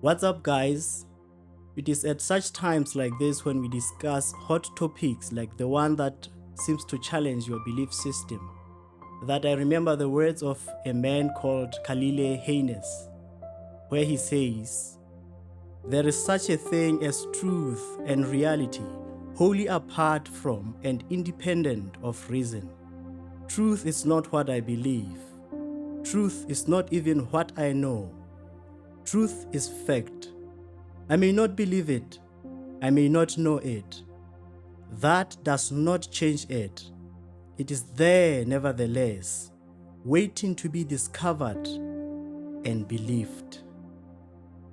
What's up, guys? It is at such times like this when we discuss hot topics like the one that seems to challenge your belief system that I remember the words of a man called Kalile Haynes, where he says, "There is such a thing as truth and reality, wholly apart from and independent of reason. Truth is not what I believe. Truth is not even what I know. Truth is fact. I may not believe it. I may not know it. That does not change it. It is there nevertheless, waiting to be discovered and believed.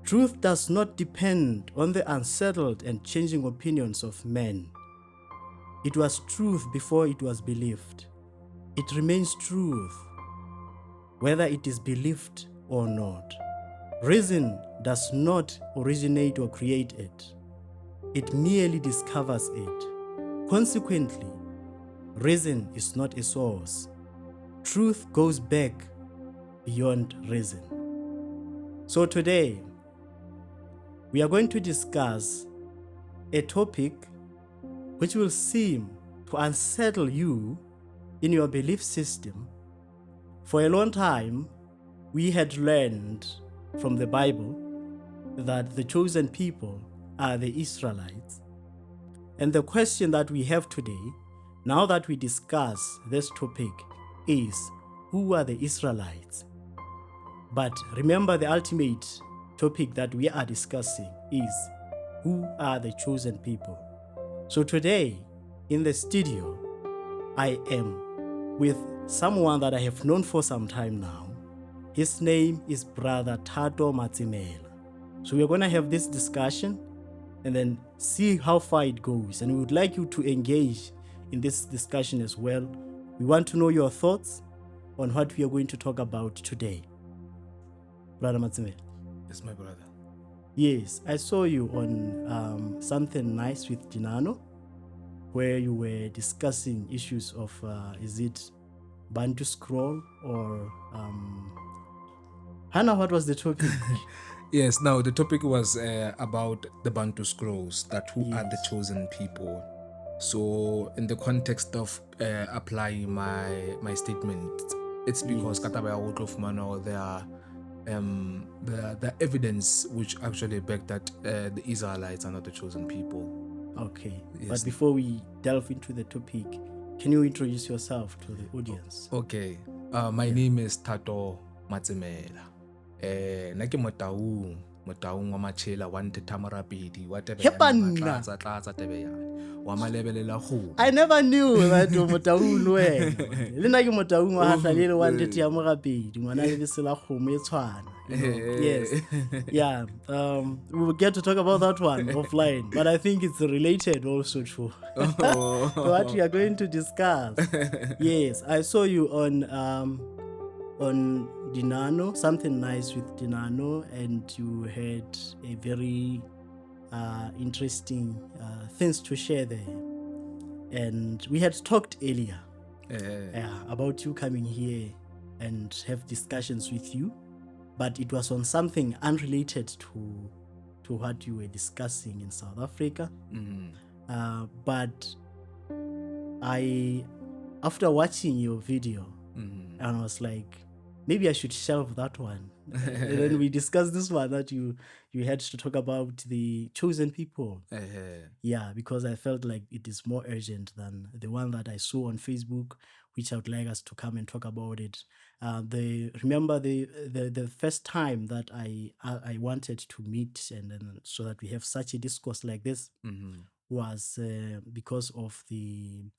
Truth does not depend on the unsettled and changing opinions of men. It was truth before it was believed. It remains truth, whether it is believed or not. Reason does not originate or create it. It merely discovers it. Consequently, reason is not a source. Truth goes back beyond reason." So today, we are going to discuss a topic which will seem to unsettle you in your belief system. For a long time, we had learned from the Bible that the chosen people are the Israelites. And the question that we have today, now that we discuss this topic, is who are the Israelites? But remember, the ultimate topic that we are discussing is who are the chosen people. So today, in the studio, I am with someone that I have known for some time now. His name is Brother Thato Matsemela. So we're going to have this discussion and then see how far it goes. And we would like you to engage in this discussion as well. We want to know your thoughts on what we are going to talk about today. Brother Matsemela. Yes, my brother. Yes, I saw you on Something Nice with Dinano, where you were discussing issues of, is it Bantu Scroll or Hannah, what was the topic? Yes, now the topic was about the Bantu scrolls, that who are the Yes. chosen people. So in the context of applying my statement, it's because Yes. Kataba of Mano, there are the evidence which actually back that the Israelites are not the chosen people. Okay. Yes. But before we delve into the topic, can you introduce yourself to the audience? Okay. My name is Thato Matsemela. Nake motaung wa machela wa nthetha morapedi wa Hepanna! tlatsa tebe yana wa malebelela go. I never knew that motaung le wena. Le nna ke motaung wa hatla le 130 ya mogapedi ngwana le bese la kgomo e tshwana. Yes. Yeah. We will get to talk about that one offline, but I think it's related also to what we are going to discuss. Yes, I saw you on Dinano, Something Nice with Dinano, and you had a very interesting things to share there. And we had talked earlier about you coming here and have discussions with you, but it was on something unrelated to what you were discussing in South Africa. But after watching your video, and I was like, maybe I should shelve that one. And then we discussed this one that you had to talk about the chosen people. Yeah, because I felt like it is more urgent than the one that I saw on Facebook, which I would like us to come and talk about it. Remember the first time that I wanted to meet and then so that we have such a discourse like this was because of the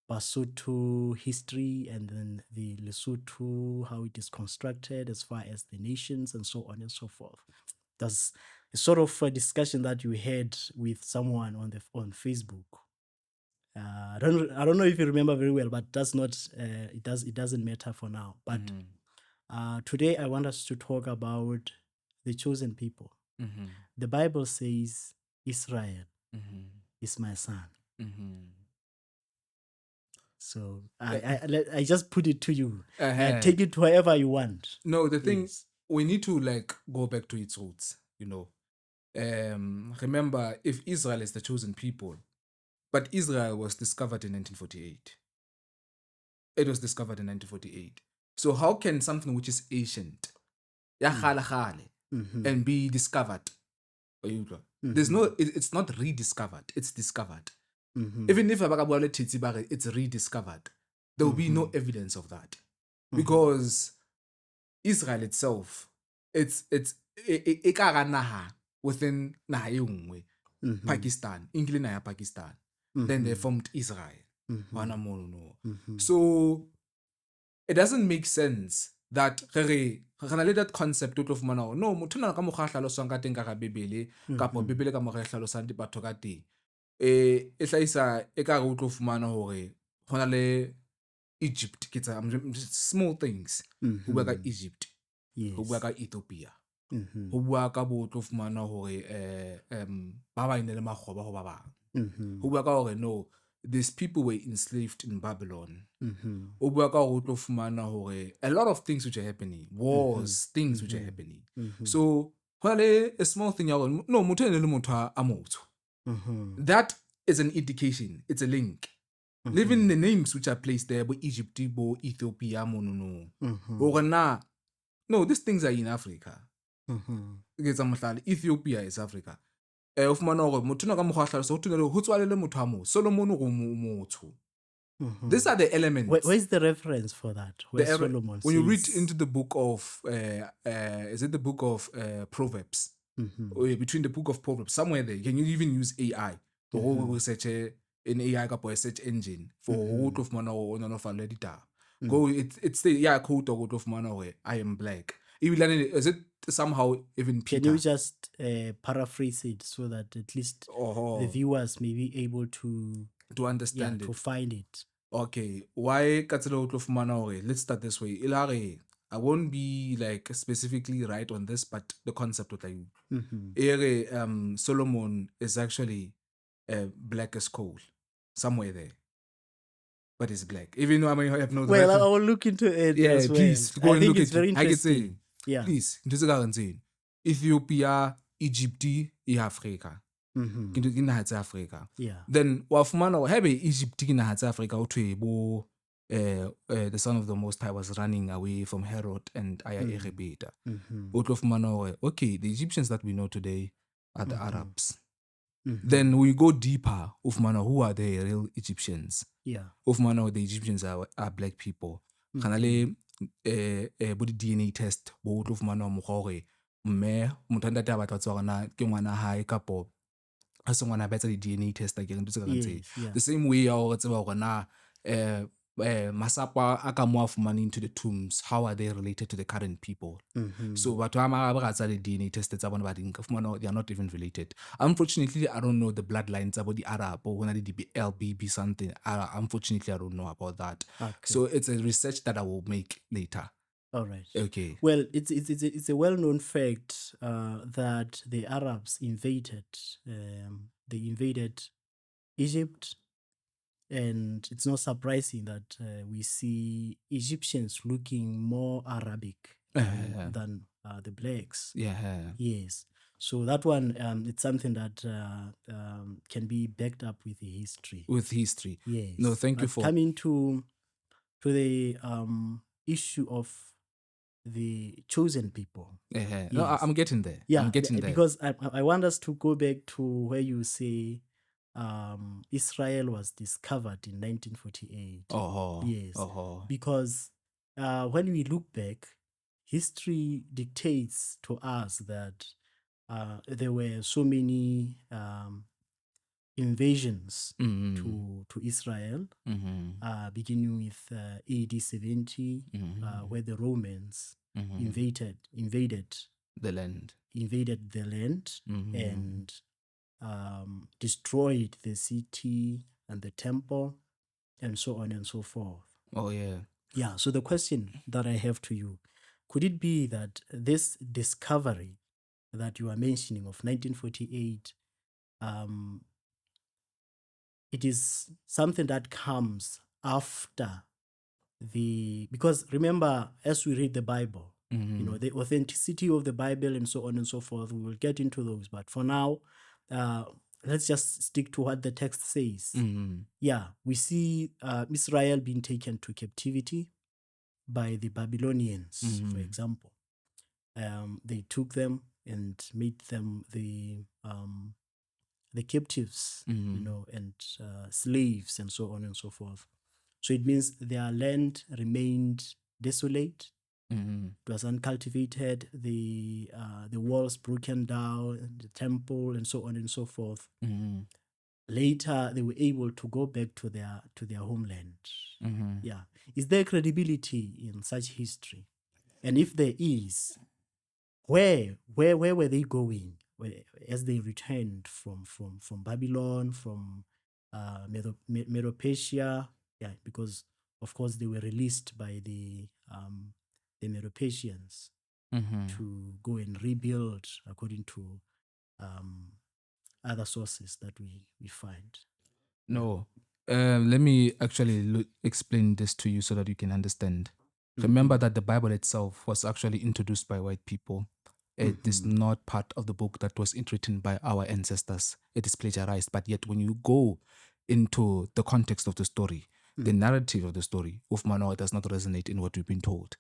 Basotho history and then the Lesotho, how it is constructed as far as the nations and so on and so forth. That's a sort of a discussion that you had with someone on Facebook. I don't know if you remember very well, but that's not it doesn't matter for now. But today I want us to talk about the chosen people. The Bible says Israel is my son. So I just put it to you. Take it wherever you want. No, the thing we need to like go back to its roots, remember, if Israel is the chosen people, but Israel was discovered in 1948. It was discovered in 1948. So how can something which is ancient, ya kgale kgale, and be discovered? There's no, it's not rediscovered, it's discovered. Even if it's rediscovered, there will be no evidence of that. Because Israel itself, it's e ka hara naha within naha e nngwe, Pakistan, England naha ya Pakistan. Then they formed Israel. Hona mono no. So it doesn't make sense that re na le that concept o tlo fumana hore no motho na ka mokgwa a hlalosang ka teng ka ga bebele kapa bebele ka mokgwa e hlalosang batho ka teng e hlahisa e ka re o tlo fumana hore hona le Egypt ke tsa small things ho bua ka Egypt ho bua ka Ethiopia ho bua ka bo tlo fumana hore ba ba ine le makgoba ho ba bang ho bua ka hore no these people were enslaved in Babylon. O bua ka hore o tlo fumana hore a lot of things which are happening, wars, things which are happening. So hona le a small thing ya hore no motho ene le motho a motsho. That is an indication, it's a link. Even the names which are placed there, bo Egypt, bo Ethiopia, mono no. No, these things are in Africa. Ethiopia is Africa. O fumana hore motho na ka mokgwa hlalosa ho tunele ho tswalele motho a mo Solomon go motsho. These are the elements. Where's the reference for that? Where Solomon when you read into the book of is it the book of Proverbs? Between the book of Proverbs, somewhere there, can you even use AI to research an AI ka a search engine for who of mana o no fa le ditaba. Go it's the quote of mana where I am black. Is it somehow even Peter? Can you just paraphrase it so that at least the viewers may be able to understand it, to find it? Okay, why katsela of mana? Let's start this way. Ilare, I won't be like specifically right on this, but the concept of like Solomon is actually black as coal, somewhere there. But it's black. Even though I have no. Well, I will look into it. Yeah, as well. Please go and look it's at very it. interesting. Yeah, please. Ethiopia, Egypt, Africa. Africa. Yeah. Then wafumana have Egypt in Africa the son of the Most High was running away from Herod and Aya Erebeta. Okay, the Egyptians that we know today are the Arabs. Then we go deeper. Who are the real Egyptians? Yeah. The Egyptians are black people. Kanale DNA test bo tlo fumana mo gore mme motho ntate a batla tswana ke ngwana hae kapo a se ngwana betsa di DNA test ke ntse ka ntse the same way ya go tseba gore na masapa a ka mo afumana into the tombs, how are they related to the current people? So batho ba ga tsa di DNA test tsa bona ba dinka fumana they are not even related. Unfortunately, I don't know the bloodlines about the Arab or when the LBB something. Unfortunately, I don't know about that. Okay. So it's a research that I will make later. All right. Okay. Well, it's a well-known fact that the Arabs invaded. They invaded Egypt, and it's not surprising that we see Egyptians looking more Arabic than the blacks. Yeah. Yes. So that one, it's something that can be backed up with the history. With history. Yes. No, thank you for coming to the issue of the chosen people. Yes. No, I'm getting there. Yeah, I'm getting there. Because I want us to go back to where you say Israel was discovered in 1948. Yes. Because when we look back, history dictates to us that there were so many invasions to Israel, beginning with AD 70, where the Romans invaded the land, and destroyed the city and the temple, and so on and so forth. Oh yeah. Yeah. So the question that I have to you, could it be that this discovery that you are mentioning of 1948, it is something that comes after because remember, as we read the Bible, You know, the authenticity of the Bible and so on and so forth. We will get into those, but for now, let's just stick to what the text says. Yeah, we see Israel being taken to captivity by the Babylonians, for example. They took them and made them the captives, you know, and slaves and so on and so forth. So it means their land remained desolate. It was uncultivated. The walls broken down, the temple, and so on and so forth. Later, they were able to go back to their homeland. Yeah, is there credibility in such history? And if there is, where were they going as they returned from Babylon, from Medo-Persia? Yeah, because of course they were released by the Medo-Persians to go and rebuild according to other sources that we find. No. Let me actually explain this to you so that you can understand. Remember that the Bible itself was actually introduced by white people. It is not part of the book that was written by our ancestors. It is plagiarized. But yet, when you go into the context of the story, the narrative of the story, of Manoa does not resonate in what we've been told.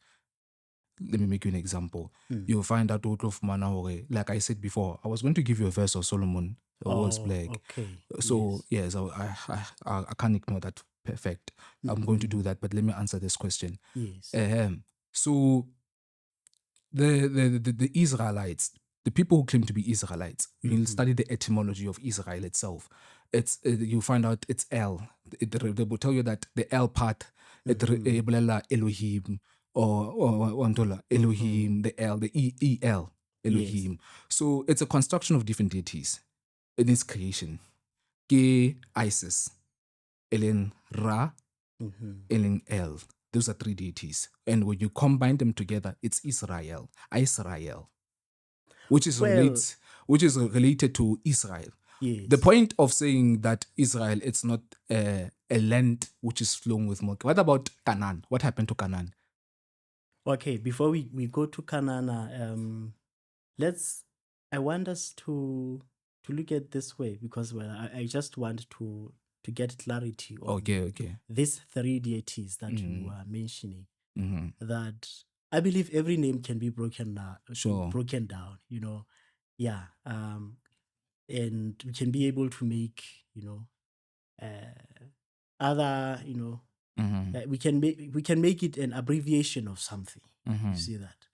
Let me make you an example. You'll find out of Manoa, like I said before, I was going to give you a verse of Solomon, was black. Okay. So yes, I can't ignore that. Perfect. I'm going to do that, but let me answer this question. Yes. So the Israelites, the people who claim to be Israelites, you'll study the etymology of Israel itself. It's you find out it's El. They will tell you that the El part, Elohim, or Elohim, the El, the El, Elohim. Yes. So it's a construction of different deities in its creation. Ke Isis, Elen Ra, Elen El. Those are three deities. And when you combine them together, it's Israel, which is related to Israel. Yes. The point of saying that Israel, it's not a land which is flowing with milk. What about Canaan? What happened to Canaan? Okay, before we go to Canaan, I want us to look at this way, because I just want to get clarity on these three deities that you are mentioning. That I believe every name can be broken down, you know. Yeah. And we can be able to make, you know, other, you know, we can make it an abbreviation of something. You see that?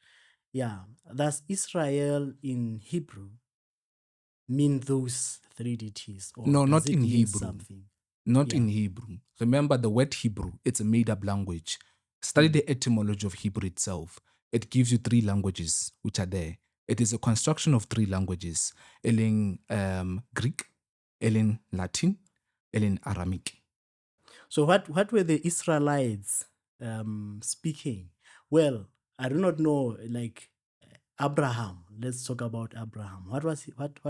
Yeah. Does Israel in Hebrew mean those three deities, or No, does not it in mean Hebrew. something? Not in Hebrew. Remember, the word Hebrew, it's a made-up language. Study the etymology of Hebrew itself. It gives you three languages which are there. It is a construction of three languages: Ellen Greek, Ellen Latin, Ellen Aramaic. So what were the Israelites speaking? Well, I do not know. Like Abraham. Let's talk about Abraham. What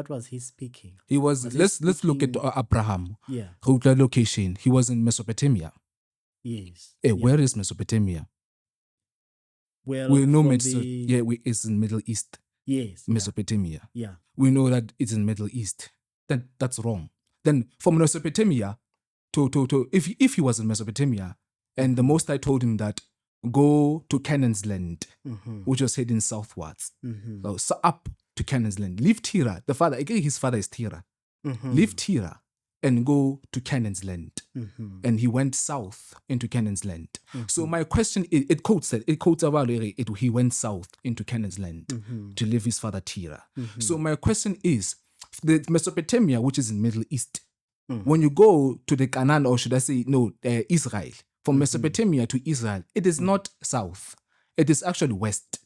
was he speaking? He was let's look at Abraham. Yeah. Location. He was in Mesopotamia. Yes. Where is Mesopotamia? Well, We know it's in Middle East. Yes. Mesopotamia. Yeah. We know that it's in Middle East. That's wrong. Then from Mesopotamia to if he was in Mesopotamia and the Most High told him that go to Canaan's land, which was heading southwards. So up to Canaan's land. Leave Tira. His father is Tira. Leave Tira and go to Canaan's land. And he went south into Canaan's land. So my question, it quotes about it. He went south into Canaan's land to leave his father Tira. So my question is, the Mesopotamia, which is in Middle East, when you go to the Canaan, or should I say, no, Israel, from Mesopotamia to Israel, it is not south. It is actually west.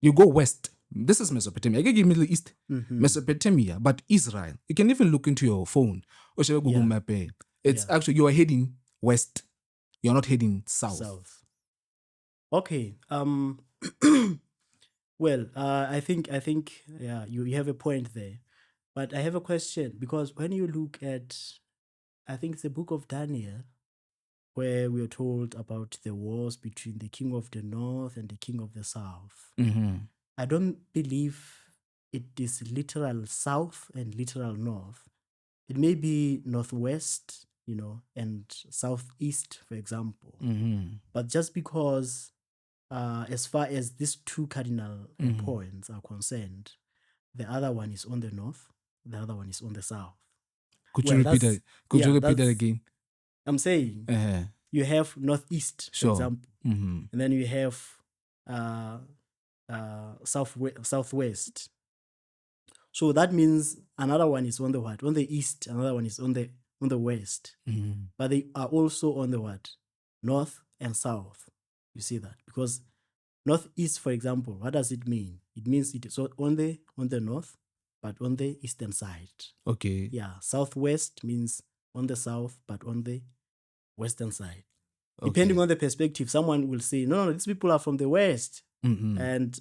You go west. This is Mesopotamia. I give you Middle East, Mesopotamia, but Israel. You can even look into your phone or shall I Google map. It's actually, you are heading west. You're not heading south. Okay. Well, I think yeah, you have a point there. But I have a question, because when you look at, I think it's the book of Daniel, where we are told about the wars between the king of the north and the king of the south. I don't believe it is literal south and literal north. It may be northwest, and southeast, for example. But just because, as far as these two cardinal points are concerned, the other one is on the north, the other one is on the south. Could you repeat that? Could you repeat that again? I'm saying you have northeast, for example, and then you have southwest. So that means another one is on the what? On the east, another one is on the west. But they are also on the what? North and south. You see that? Because northeast, for example, what does it mean? It means it is on the north, but on the eastern side. Okay. Yeah. Southwest means on the south, but on the western side. Okay. Depending on the perspective, someone will say, no, these people are from the west. And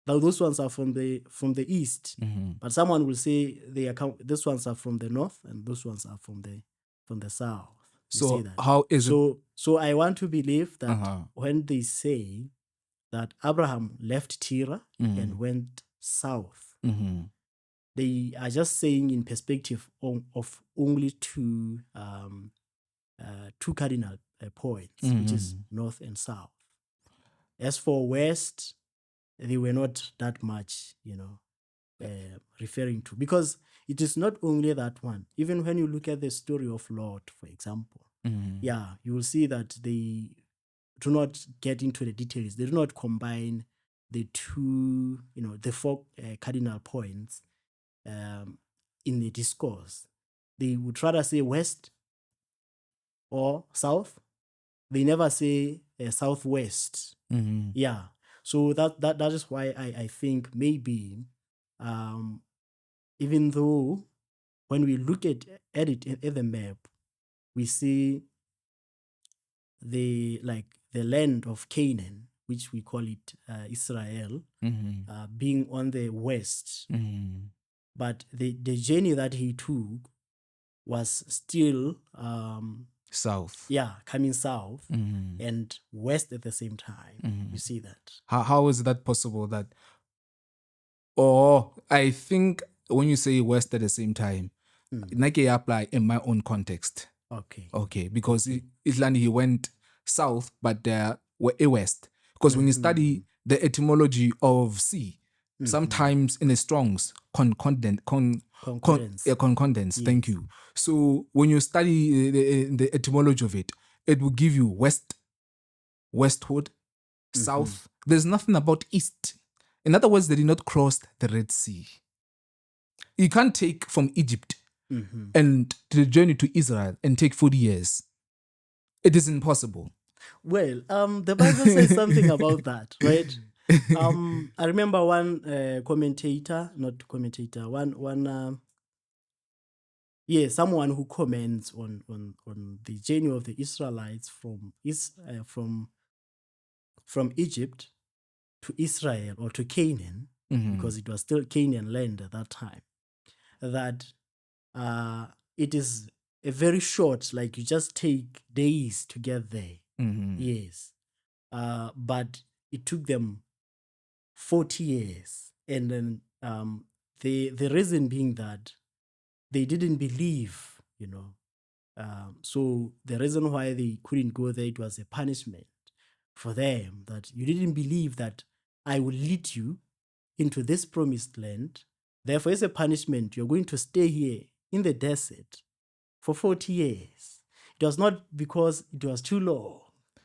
those ones are from the east. But someone will say these ones are from the north and those ones are from the south. So how is it? So I want to believe that when they say that Abraham left Terah and went south, they are just saying in perspective of only two cardinal points, which is north and south. As for west, they were not that much, referring to, because it is not only that one. Even when you look at the story of Lot, for example, you will see that they do not get into the details. They do not combine the two, the four cardinal points in the discourse. They would rather say west or south. They never say southwest. Yeah. So that is why I think maybe, even though when we look at it at the map, we see the land of Canaan, which we call it Israel, being on the west. But the journey that he took was still south. Yeah, coming south and west at the same time. You see that? How is that possible? Or I think when you say west at the same time, it can apply in my own context. Okay, because Islandi he went south, but there were a west. Because when you study the etymology of sea, sometimes in the Strong's concordance. Thank you. So when you study the etymology of it, it will give you westward, south. There's nothing about east. In other words, they did not cross the Red Sea. You can't take from Egypt and the journey to Israel and take 40 years. It is impossible. Well, the Bible says something about that, right? I remember one someone who comments on the journey of the Israelites from Egypt to Israel or to Canaan, because it was still Canaan land at that time, that it is a very short, like you just take days to get there. Yes. But it took them 40 years. And then the reason being that they didn't believe, so the reason why they couldn't go there, it was a punishment for them, that you didn't believe that I will lead you into this promised land. Therefore, as a punishment, you're going to stay here in the desert for 40 years. It was not because it was too long.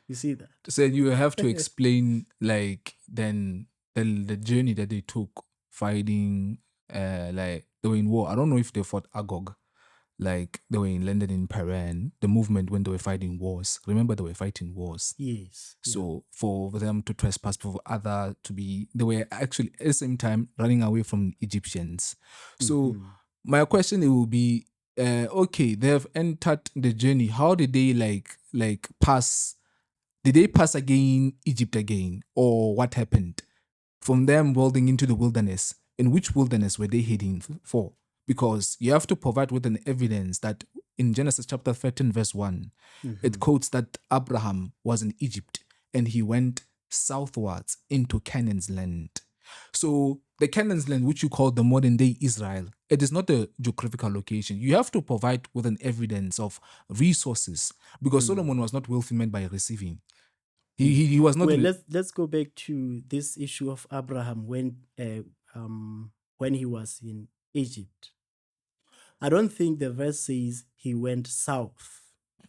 You see that? So you have to explain then the journey that they took fighting, they were in war. I don't know if they fought Agog, they were in London in Paran, the movement when they were fighting wars. Remember, they were fighting wars. Yes. So for them to trespass, for other to be, they were actually at the same time running away from Egyptians. So my question will be, okay, they have entered the journey. How did they pass? Did they pass again Egypt again, or what happened? From them rolling into the wilderness, in which wilderness were they heading for? Because you have to provide with an evidence that in Genesis chapter 13, verse 1, it quotes that Abraham was in Egypt and he went southwards into Canaan's land. So the Canaan's land, which you call the modern day Israel, it is not a geographical location. You have to provide with an evidence of resources, because Solomon was not wealthy man by receiving. He was not. Well, let's go back to this issue of Abraham when he was in Egypt. I don't think the verse says he went south.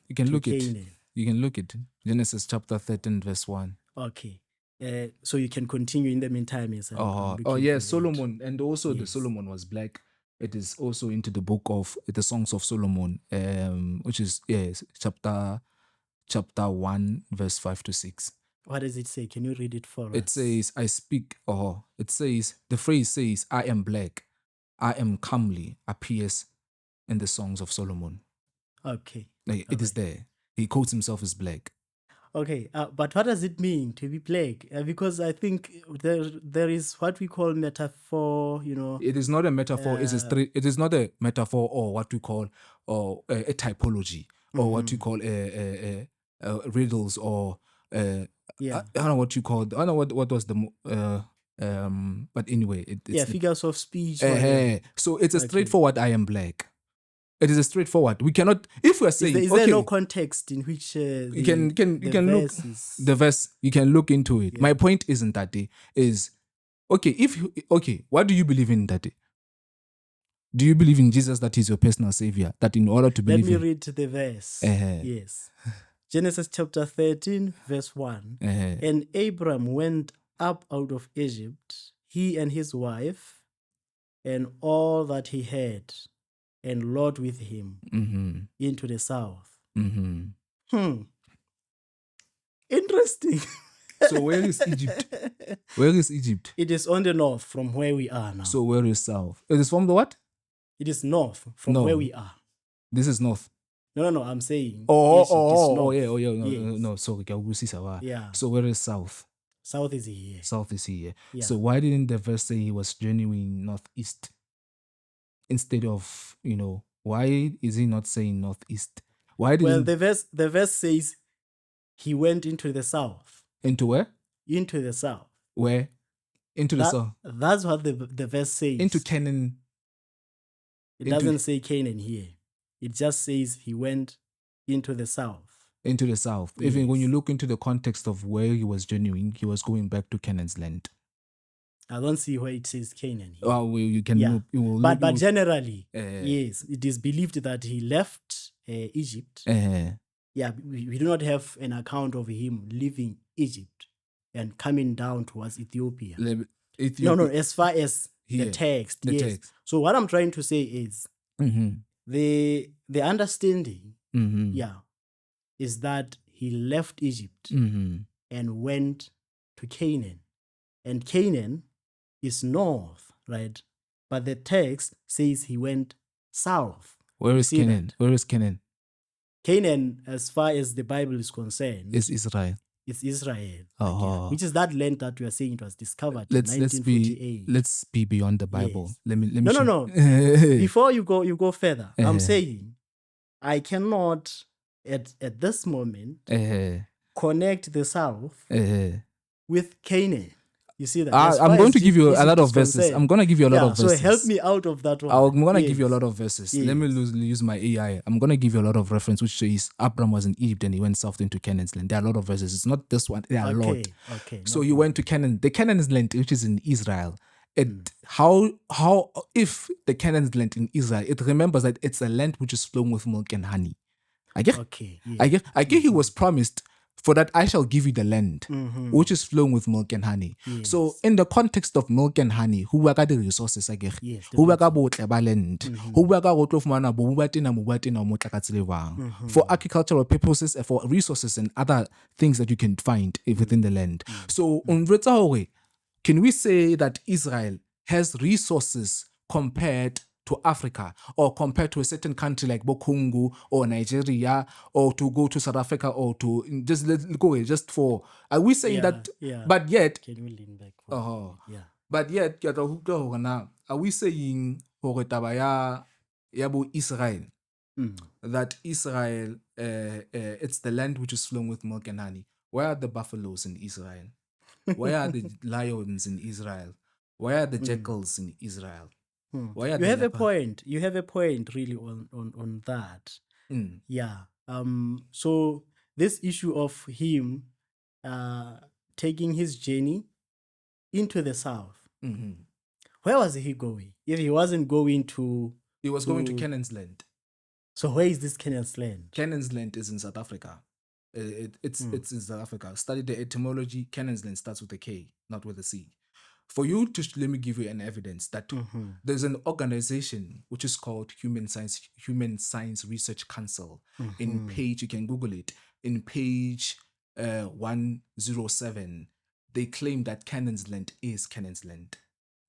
You can to look Canaan. it. You can look it. Genesis chapter 13, verse 1. Okay. So you can continue in the meantime. Yes, I'm looking yeah, for Solomon, and also the Yes. Solomon was black. It is also into the book of the Songs of Solomon, which is chapter 1, verse 5 to 6. What does it say? Can you read it for us? It says, I speak, it says, the phrase says, I am black, I am comely, appears in the Songs of Solomon. Okay. Like, it is there. He quotes himself as black. Okay, but what does it mean to be black? Because I think there is what we call metaphor, It is not a metaphor. It is not a metaphor or what we call a typology or what you call riddles or I don't know what you call. I don't know what was the but anyway, it's figures of speech. So it's a straightforward. I am black. It is a straightforward. We cannot, if we are saying, is there no context in which you can look the verse. You can look into it. My point isn't that is what do you believe in that? Do you believe in Jesus, that he's your personal savior? That in order to believe, let me read the verse. Yes, Genesis chapter 13, verse 1. And Abram went up out of Egypt, he and his wife, and all that he had, and Lot with him, into the south. Interesting. So where is Egypt? Where is Egypt? It is on the north from where we are now. So where is south? It is from the what? It is north from where we are. This is north. No, I'm saying. No, sorry. Yeah. So where is south? South is here. South is here. Yeah. So why didn't the verse say he was journeying northeast? Instead of, why is he not saying northeast? Why didn't the verse says he went into the south. Into where? Into the south. Where? Into the south. That's what the verse says. Into Canaan. It doesn't say Canaan here. It just says he went into the south. Into the south. Yes. Even when you look into the context of where he was journeying, he was going back to Canaan's land. I don't see where it says Canaan here. Well, you can look. But generally, yes, it is believed that he left Egypt. We do not have an account of him leaving Egypt and coming down towards Ethiopia. No, as far as the text. Text. So what I'm trying to say is the understanding, is that he left Egypt and went to Canaan. And Canaan is north, right? But the text says he went south. Where is Canaan? Where is Canaan? Canaan, as far as the Bible is concerned, is Israel. It's Israel, which is that land that we are saying it was discovered in 1948. Let's be beyond the Bible. Yes. Let me. No. Before you go further, I'm saying I cannot at this moment connect the south with Canaan. You see that? I'm going to give you a lot of verses. I'm going to give you a lot of verses. So help me out of that one. I'm going to give you a lot of verses. Yes. Let me use my AI. I'm going to give you a lot of reference which says Abram was in Egypt and he went south into Canaan's land. There are a lot of verses. It's not this one. There are a lot. Okay. So he went to Canaan. The Canaan's land, which is in Israel. How if the Canaan's land in Israel, it remembers that it's a land which is flowing with milk and honey. I guess he was promised, for that I shall give you the land, which is flowing with milk and honey. Yes. So in the context of milk and honey, who were the resources again? Who were the land? Who were for agricultural purposes, for resources and other things that you can find within the land. So can we say that Israel has resources compared to Africa, or compared to a certain country like Bokungu or Nigeria, or to go to South Africa, or to just for, are we saying that? But yet, can we lean back? But yet, are we saying Israel that Israel, it's the land which is flowing with milk and honey. Where are the buffaloes in Israel? Where are the lions in Israel? Where are the jackals in Israel? Where are You the have a leopard? point. You have a point really on that. Mm, Yeah. So this issue of him taking his journey into the south. mhm. Where was he going? If he wasn't going to He was going to Canaan's land. so where is this Canaan's land? Canaan's land is in South Africa. It's in South Africa. Study the etymology. Canaan's land starts with a K, not with a C. For you to let me give you an evidence that there's an organization which is called Human Science Research Council. In page, you can Google it. In page 107, they claim that Canaan's land is Canaan's land.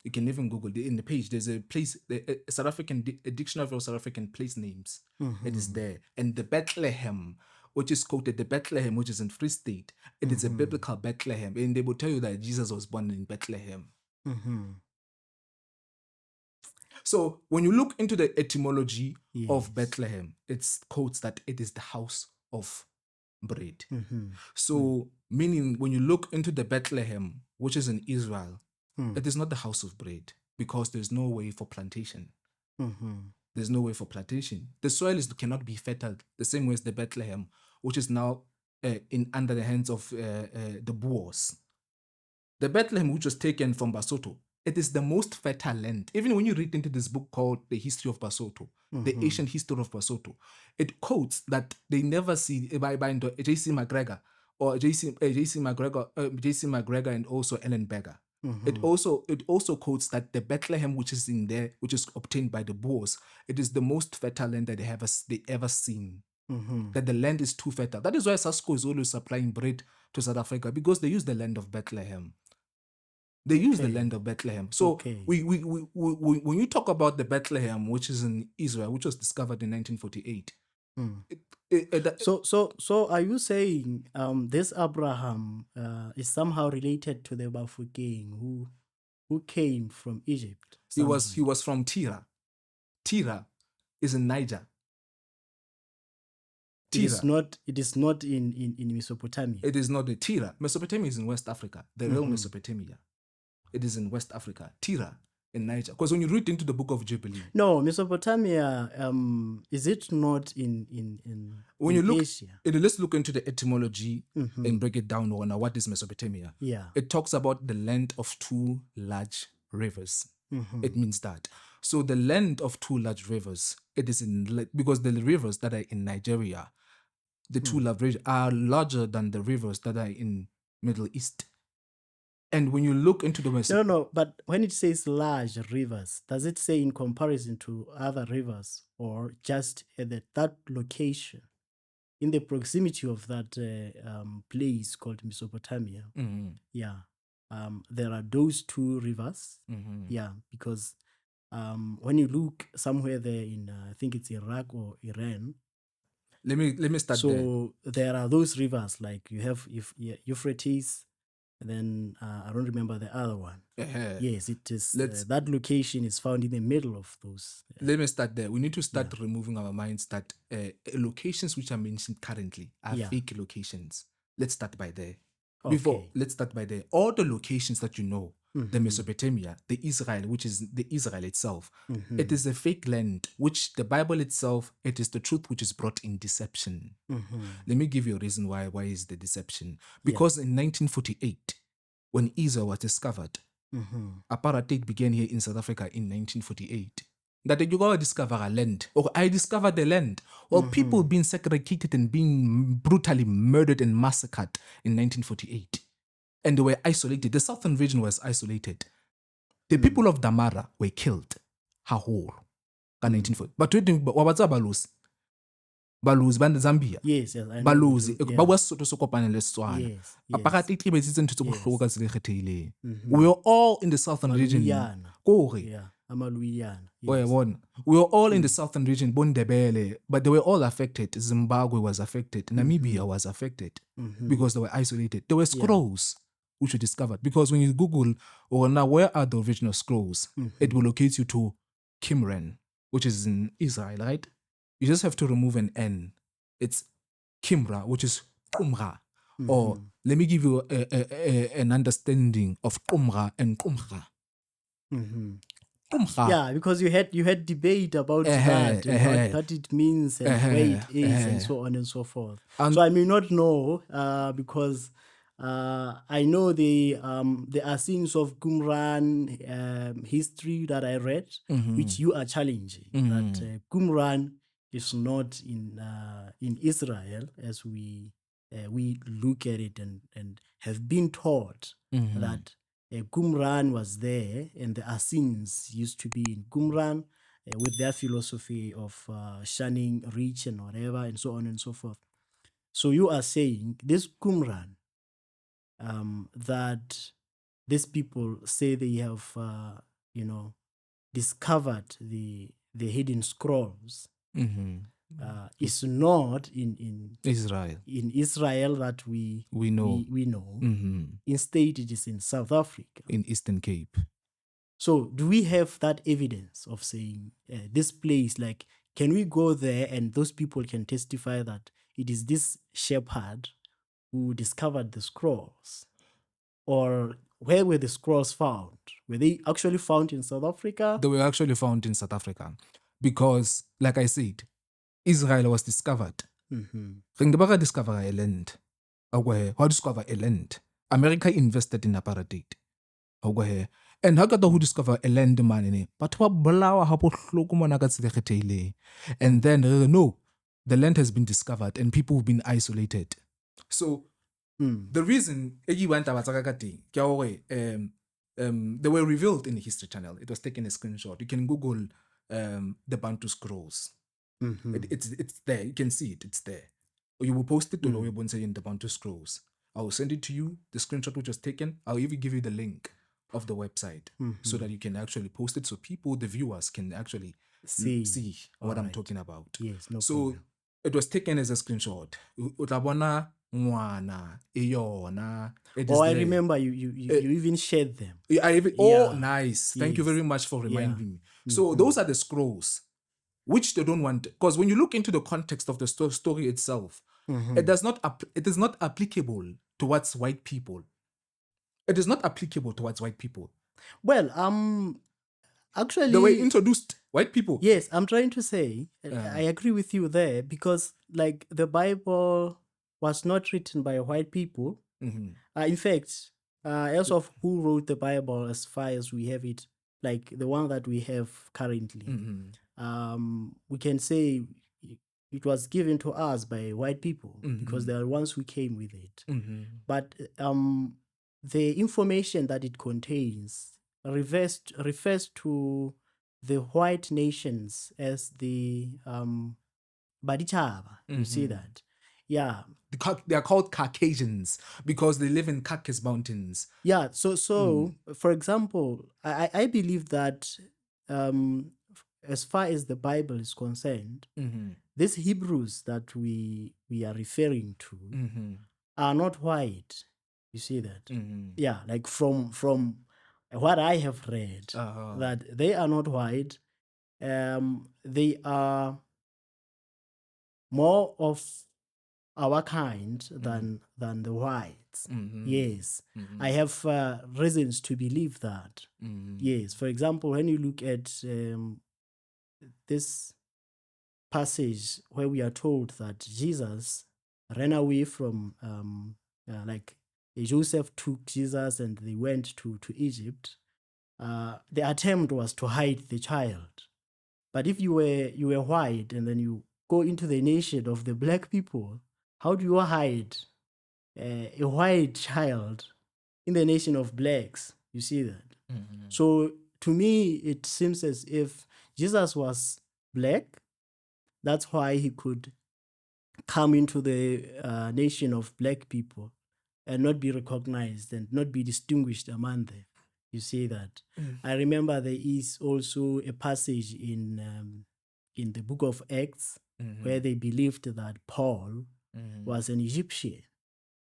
You can even Google it. In the page. There's a place, a South African a dictionary of South African place names. It is there, and the Bethlehem, which is quoted, the Bethlehem, which is in Free State, it is a biblical Bethlehem, and they will tell you that Jesus was born in Bethlehem. So when you look into the etymology of Bethlehem, it quotes that it is the house of bread. So meaning when you look into the Bethlehem, which is in Israel, it is not the house of bread because there's no way for plantation. There's no way for plantation. The soil cannot be fertile the same way as the Bethlehem, which is now under the hands of the Boers. The Bethlehem, which was taken from Basotho, it is the most fertile land. Even when you read into this book called The History of Basotho, the ancient history of Basotho, it quotes that they never see by J.C. McGregor or J.C. McGregor and also Ellen Berger. It also quotes that the Bethlehem, which is in there, which is obtained by the Boers, it is the most fertile land that they ever seen. That the land is too fertile. That is why Sasco is always supplying bread to South Africa, because they use the land of Bethlehem. They use the land of Bethlehem. So we when you talk about the Bethlehem, which is in Israel, which was discovered in 1948. So are you saying this Abraham is somehow related to the Bafokeng who came from Egypt? He was from Tira. Tira is in Niger. It is not in Mesopotamia. It is not the Tira. Mesopotamia is in West Africa. The real Mesopotamia. It is in West Africa. Tira in Niger. Because when you read into the book of Jubilee. No, Mesopotamia, is it not in when you look, Asia? Let's look into the etymology and break it down on what is Mesopotamia. Yeah. It talks about the land of two large rivers. It means that. So the land of two large rivers, it is because the rivers that are in Nigeria, the two large rivers are larger than the rivers that are in Middle East. And when you look into the No, but when it says large rivers, does it say in comparison to other rivers or just at that location, in the proximity of that place called Mesopotamia? Yeah, there are those two rivers. Yeah, because when you look somewhere there in, I think it's Iraq or Iran. Let me start there. So there are those rivers, like you have Euphrates. And then I don't remember the other one. Yes, it is. That location is found in the middle of those. Let me start there. We need to start removing our minds that locations which are mentioned currently are fake locations. Let's start by there. Let's start by there. All the locations that you know, the Mesopotamia, the Israel, which is the Israel itself, it is a fake land, which the Bible itself, it is the truth which is brought in deception. Let me give you a reason why is the deception. Because in 1948, when Israel was discovered, apartheid began here in South Africa in 1948. That you go discover a land, or I discovered the land, or people being segregated and being brutally murdered and massacred in 1948. And they were isolated. The southern region was isolated. The people of Damara were killed. Hahor. 1940. But what Balus? Balus band Zambia. Yes, Balus. Bawas to kopana le Setswana. Apartheid ke betsi ntho tse bohloko se le kgethehileng. We were all in the southern region. Yeah. We were all in the southern region, Bondebele, but they were all affected. Zimbabwe was affected. Namibia was affected because they were isolated. There were scrolls which were discovered. Because when you Google, or now where are the original scrolls, it will locate you to Qumran, which is in Israel, right? You just have to remove an N. It's Kimra, which is Qumra. Or let me give you an understanding of Qumra and Qumra. Qumra. Yeah, because you had debate about that, what it means and where it is, and so on and so forth. So I may not know because I know there are scenes of Qumran history that I read, which you are challenging. That Qumran is not in Israel as we look at it and have been taught that Qumran was there, and the Assyrians used to be in Qumran with their philosophy of shunning rich and whatever, and so on and so forth. So you are saying this Qumran that these people say they have, discovered the hidden scrolls is not in Israel. In Israel that we know. We know. Instead, it is in South Africa, in Eastern Cape. So do we have that evidence of saying this place, like, can we go there and those people can testify that it is this shepherd who discovered the scrolls? Or where were the scrolls found? Were they actually found in South Africa? They were actually found in South Africa because, like I said, Israel was discovered. Ring discover a land. How discover a land? America invested in apartheid. And how got who discover a land man? But what bolawa hapo hloko ka tsela kgethehileng. And then no, the land has been discovered and people have been isolated. So the reason they were revealed in the History Channel. It was taken a screenshot. You can Google the Bantu scrolls. It's there. You can see it. It's there. Or you will post it to in the Bantu scrolls. I will send it to you. The screenshot which was taken. I'll even give you the link of the website so that you can actually post it so people, the viewers, can actually see what I'm talking about. Yes, no so problem. It was taken as a screenshot. I remember you even shared them. Oh, nice. Thank you very much for reminding me. So those are the scrolls, which they don't want. Because when you look into the context of the story itself, it is not applicable towards white people. It is not applicable towards white people. Well, actually, the way introduced white people. Yes, I'm trying to say, I agree with you there, because like the Bible was not written by white people. In fact, as of who wrote the Bible, as far as we have it, like the one that we have currently, we can say it was given to us by white people because they are the ones who came with it. But the information that it contains refers to the white nations as the Baditaba. You see that? Yeah. They are called Caucasians because they live in Caucasus Mountains. Yeah. So for example, I believe that as far as the Bible is concerned, these Hebrews that we are referring to are not white. You see that? Yeah, like from what I have read, that they are not white. They are more of our kind than the whites. Yes, I have reasons to believe that. Yes, for example, when you look at this passage where we are told that Jesus ran away from, like Joseph took Jesus and they went to Egypt. The attempt was to hide the child. But if you were white and then you go into the nation of the black people, how do you hide a white child in the nation of blacks? You see that? So to me, it seems as if Jesus was black. That's why he could come into the nation of black people and not be recognized and not be distinguished among them. You see that? I remember there is also a passage in the book of Acts where they believed that Paul was an Egyptian.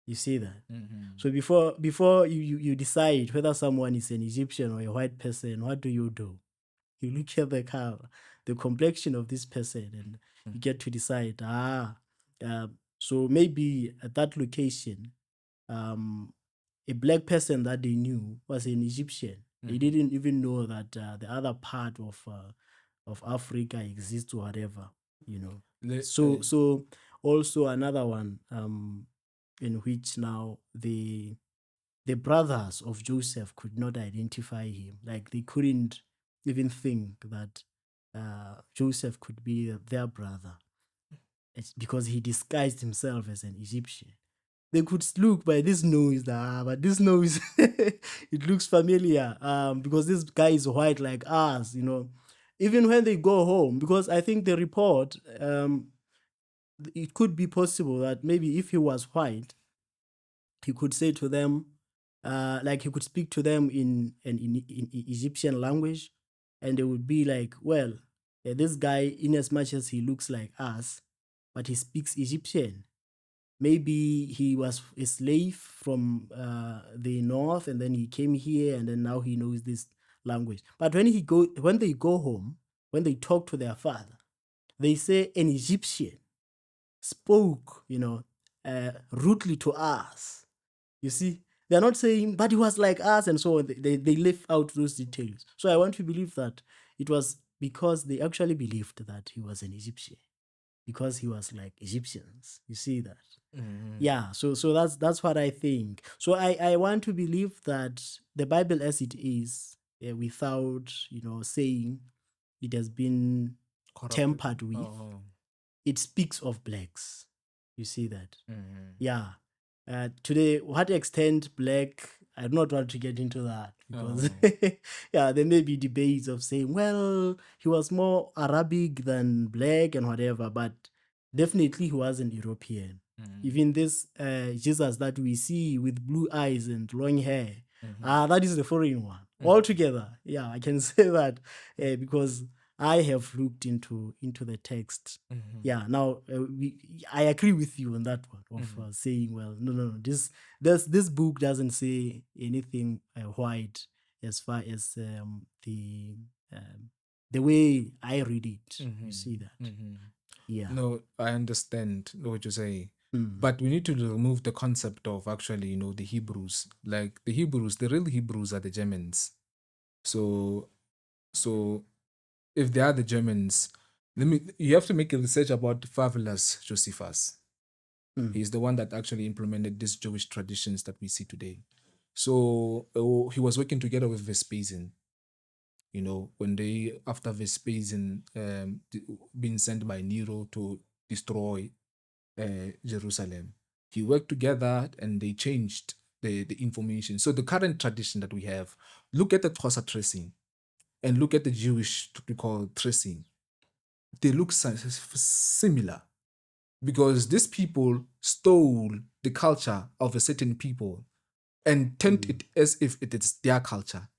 You see that? So before you decide whether someone is an Egyptian or a white person, what do? You look at the color, the complexion of this person, and you get to decide, so maybe at that location, a black person that they knew was an Egyptian. They didn't even know that the other part of Africa exists or whatever, you know. So also another one in which now the brothers of Joseph could not identify him. Like they couldn't even think that Joseph could be their brother. It's because he disguised himself as an Egyptian. They could look by this nose, but this nose, it looks familiar because this guy is white like us, you know. Even when they go home, because I think the report, it could be possible that maybe if he was white, he could say to them, like he could speak to them in Egyptian language, and they would be like, well, this guy, in as much as he looks like us, but he speaks Egyptian. Maybe he was a slave from the north, and then he came here, and then now he knows this language. But when they go home, when they talk to their father, they say an Egyptian spoke, rudely to us. You see, they're not saying, but he was like us, and so on. They left out those details. So I want to believe that it was because they actually believed that he was an Egyptian, because he was like Egyptians. You see that? Yeah. So that's what I think. So I want to believe that the Bible as it is, without saying it has been tampered with, it speaks of blacks. You see that? Yeah. To the what extent black, I do not want to get into that because there may be debates of saying, well, he was more Arabic than black and whatever, but definitely he wasn't European. Even this Jesus that we see with blue eyes and long hair, that is the foreign one altogether. Yeah, I can say that because I have looked into the text. Yeah, now I agree with you on that one of saying, well, no, this book doesn't say anything white as far as the way I read it. You see that? Yeah. No, I understand what you say. But we need to remove the concept of actually, the Hebrews. Like the Hebrews, the real Hebrews are the Germans. So if they are the Germans, you have to make a research about Fabulous Josephus. He's the one that actually implemented these Jewish traditions that we see today. So he was working together with Vespasian. When they, after Vespasian being sent by Nero to destroy Jerusalem, he worked together and they changed the information. So the current tradition that we have, look at the Xhosa tracing and look at the Jewish, what we call tracing. They look similar because these people stole the culture of a certain people and turned it as if it is their culture.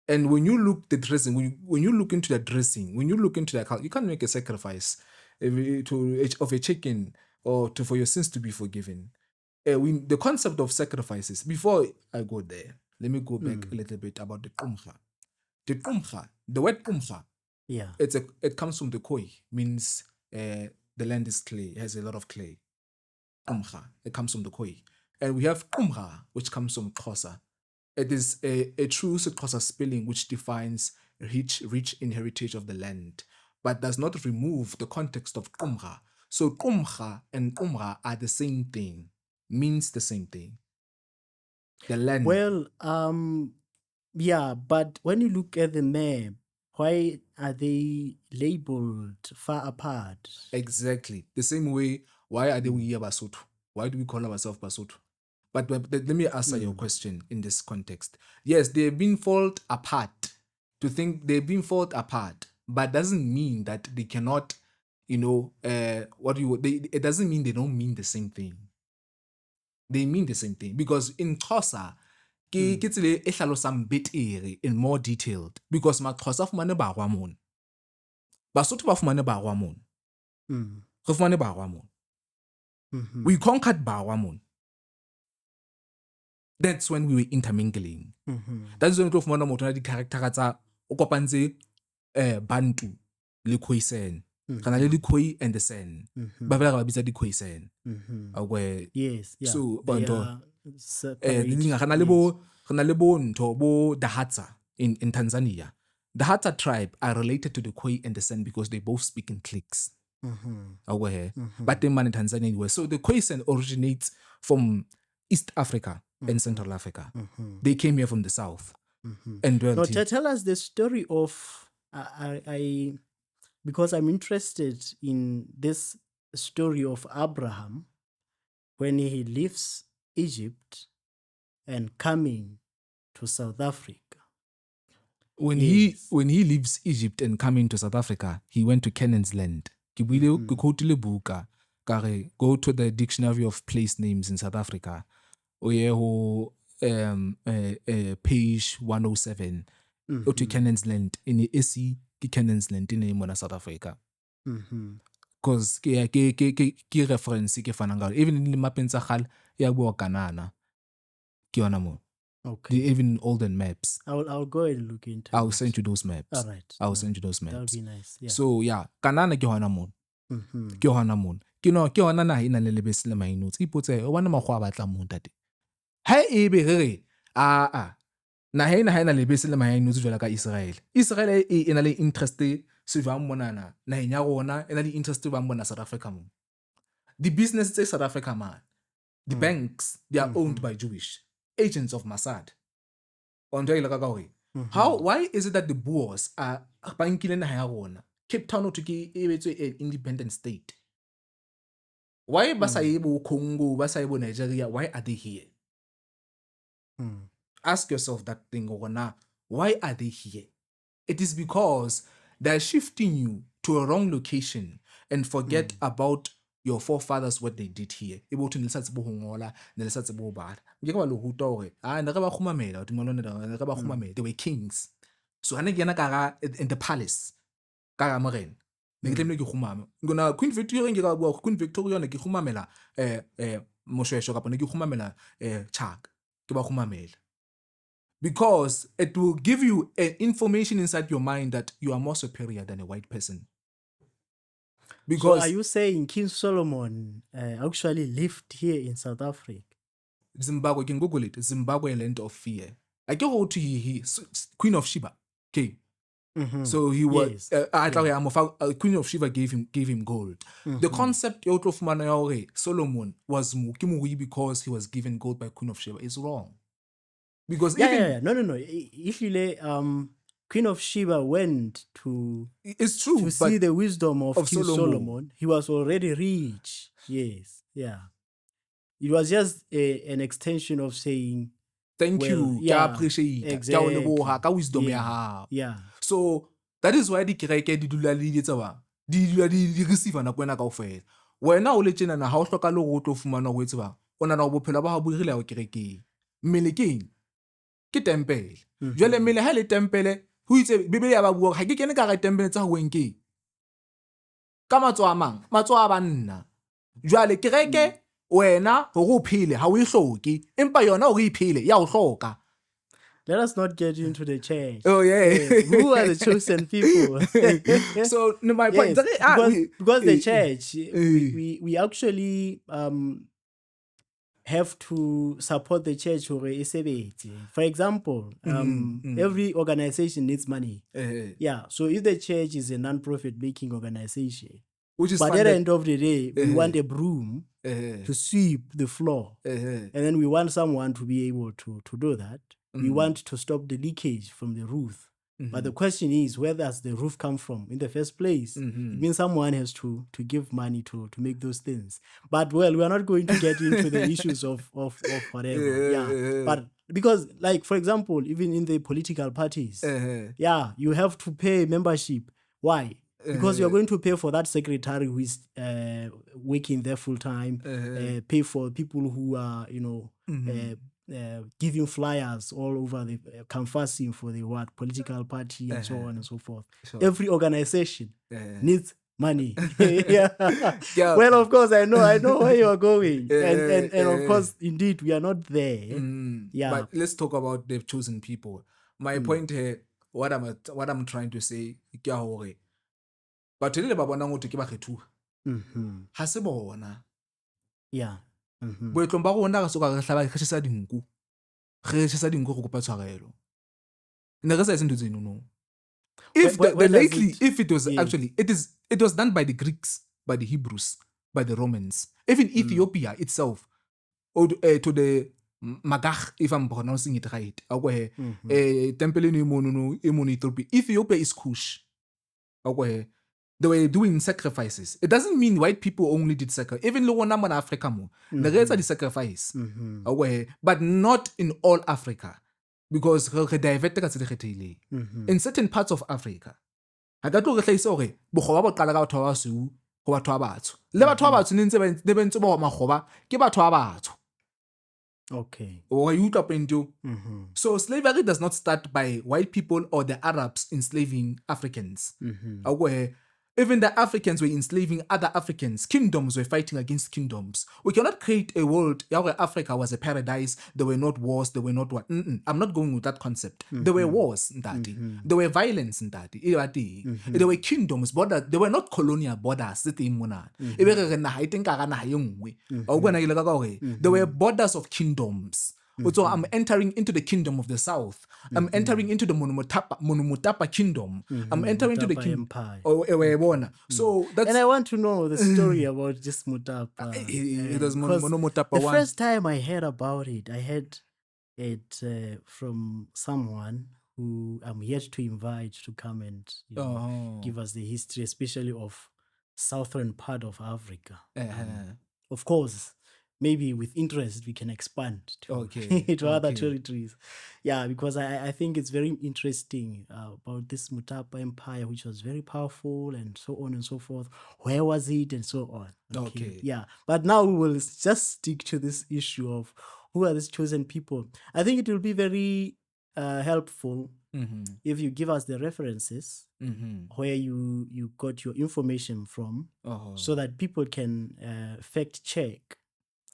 And when you look the dressing, when you look into the dressing, when you look into the culture, you can't make a sacrifice of a chicken or for your sins to be forgiven. The concept of sacrifices, before I go there, let me go back a little bit about the qumcha. The word qumcha, Yeah. it comes from the koi, means the land is clay, has a lot of clay. Qumcha, it comes from the koi. And we have qumcha, which comes from Xhosa. It is a true Xhosa spelling which defines rich in heritage of the land, but does not remove the context of qumcha. So qumcha and qumra are the same thing, means the same thing. The land. Well, yeah, but when you look at the map, why are they labeled far apart? Exactly. The same way, why are they we here Basotho? Why do we call ourselves Basotho? But let me answer your question in this context. Yes, they've been fought apart. To think they've been fought apart, but doesn't mean that they cannot, it doesn't mean they don't mean the same thing. They mean the same thing because in Xhosa, ke tsela e hlalosang betere in more detailed because maXhosa fumane barwa mon. Basotho ba fumane barwa mon. Re fumane barwa mon. We conquered barwa mon. That's when we were intermingling. That's when we fumana motho na di character tsa o kopantse Bantu le Khoisan. Kana le Khoi and the Sen. Ba bela ba bitsa di Khoisan. Yes, yeah. So They onto are separate. kana le bo ntho bo Dahatsa in Tanzania. The Hatsa tribe are related to the Khoi and the San because they both speak in cliques. But in Tanzania anyway. So the Khoisan originates from East Africa and Central Africa. They came here from the south and dwelt Now, here. tell us the story of I because I'm interested in this story of Abraham when he leaves Egypt and coming to South Africa. When he leaves Egypt and coming to South Africa, he went to Canaan's land. Go to the dictionary of place names in South Africa. Page 107. Go to Canaan's land. In the AC, Canaan's land in the South Africa. Because ke reference ke fanang even in the mapeng tsa khale ya bua Kanana. Ke yona mo. Okay. Even olden maps. I'll go and look into I'll send you those maps. All right. I'll send you those maps. That'll be nice. Yeah. So yeah, Kanana ke hona mo. Ke hona mo. Ke hona na ina le lebese le mainuts. Ipotse o bana magwa batla mo tate. Ha ebe re na ina lebese le mainuts jwala ka Israel. Israel ina le interest se va monana na nya rona ina le interest ba mona South Africa mo. The business tse South Africa man. The banks they are owned by Jewish agents of Mossad. Why is it that the Boers are bankile na ya rona? Cape Town to ke an independent state. Why basaibo Congo, basaibo Nigeria, why are they here? Ask yourself that thing, why are they here? It is because they're shifting you to a wrong location and forget about your forefathers, what they did here. They were kings. So in the palace. Queen Victoria Queen Victoria ne ke khumamela moshweshwe kapa ne ke khumamela chak ke ba khumamela. Because it will give you information inside your mind that you are more superior than a white person. Because so are you saying King Solomon actually lived here in South Africa? Zimbabwe, you can Google it. Zimbabwe, land of fear. I go to he Queen of Sheba. Okay. So he was Queen of Sheba gave him gold. The concept of Manaore Solomon was Mukimui because he was given gold by Queen of Sheba is wrong. Because no. If you lay Queen of Sheba went to it's true to see the wisdom of King Solomon. He was already rich. Yes. Yeah. It was just an extension of saying thank you. Yeah, appreciate. Exactly. Wisdom yeah. So that is why the kereke di dula le di receive na kwena kaofela. Wena o le tjena na ha o hloka le go tlo fumana go etseba. Ona na bophelo ba ha bo rile go kerekeng. Melekeng ke temple. Jwale mele ha le temple ho itse Bibele ya ba bua ha ke kene ka ga temple tsa ho enkeng. Ka matso a mang, matso a banna. Jwale kereke wena ho phile ha o e hloke empa yona o e phile ya o hloka. Let us not get into the church. Oh yeah. Who are the chosen people? So my point because the church we actually have to support the church. For example, every organization needs money. Yeah. So if the church is a non-profit making organization, but at the end of the day, we want a broom to sweep the floor. And then we want someone to be able to do that. We want to stop the leakage from the roof. But the question is, where does the roof come from in the first place? It means someone has to give money to make those things. But well, we are not going to get into the issues of whatever. But because, like, for example, even in the political parties, you have to pay membership. Why? Because you're going to pay for that secretary who is working there full time, pay for people who are, giving flyers all over the canvassing for the political party and so on and so forth. Sure. Every organization needs money. Well, of course, I know where you are going, and of course, indeed, we are not there. But let's talk about the chosen people. My point here, what I'm trying to say ke ya hore batho le ba bonang hotho ke ba kgethuwa ha se bona Yeah. boetlong ba rona re soka re hlaba kgetsa dinku go kopa tshwarelo ne re sa etse ntho tseno no if the lately if it was actually it was done by the Greeks, by the Hebrews, by the Romans, even Ethiopia itself, or to the Magach, if I'm pronouncing it right. Temple in Ethiopia is Kush. They were doing sacrifices. It doesn't mean white people only did sacrifice. Even though one in Africa more, the rest the sacrifice. But not in all Africa. Because in certain parts of Africa, ha ka tlo re hlahisa hore bogoba bo qala ka batho ba basweu go batho ba batsho le batho ba batsho ne ntse ba bentse ba magoba ke batho ba batsho. Okay. Or you So slavery does not start by white people or the Arabs enslaving Africans. Even the Africans were enslaving other Africans. Kingdoms were fighting against kingdoms. We cannot create a world where Africa was a paradise. There were not wars. There were not what. I'm not going with that concept. There were wars. There were violence. There were kingdoms. Borders. There were not colonial borders. There were borders of kingdoms. So I'm entering into the kingdom of the south. I'm entering into the Monomotapa kingdom. I'm entering into the kingdom empire. So that's, and I want to know the story about this Mutapa. It was Monomotapa the one. first time I heard about it, I heard it from someone who I'm yet to invite to come and give us the history, especially of southern part of Africa. Of course, maybe with interest we can expand to, to other territories. Yeah, because I think it's very interesting about this Mutapa Empire, which was very powerful and so on and so forth. Where was it and so on? Yeah, but now we will just stick to this issue of who are these chosen people. I think it will be very helpful if you give us the references where you got your information from, so that people can fact check.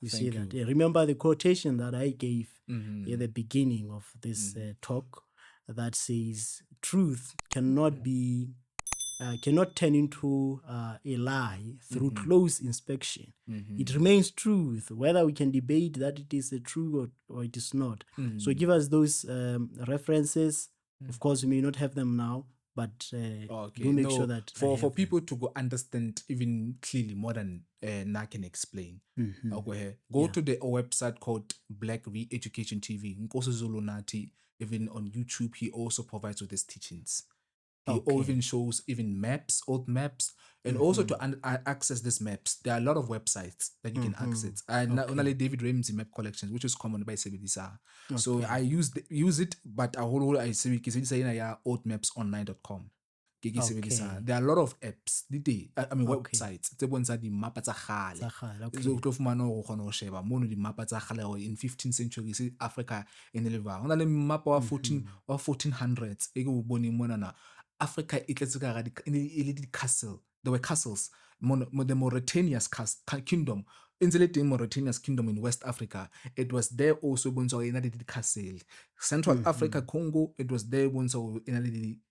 You see that? Remember the quotation that I gave at the beginning of this talk that says truth cannot be cannot turn into a lie through close inspection. It remains truth, whether we can debate that it is true or it is not. So give us those references. Of course, we may not have them now, but do make sure that for people to go understand even clearly more than Na can explain. Go to the website called Black Re-Education TV. Nkosi Zulu Nati, even on YouTube, he also provides with his teachings. He even shows even maps, old maps, and also to access these maps. There are a lot of websites that you can access. And not only David Ramsey map collections, which is common by Sebedisa. So I use it, but I say oldmapsonline.com. There are a lot of apps. Websites. In 15th century, Africa in the river. On the map of 1400s. Africa it castle. There were castles. The Mauritania's kingdom. In the Mauritania's kingdom in West Africa, it was there also in the castle. Central Africa, Congo, it was there in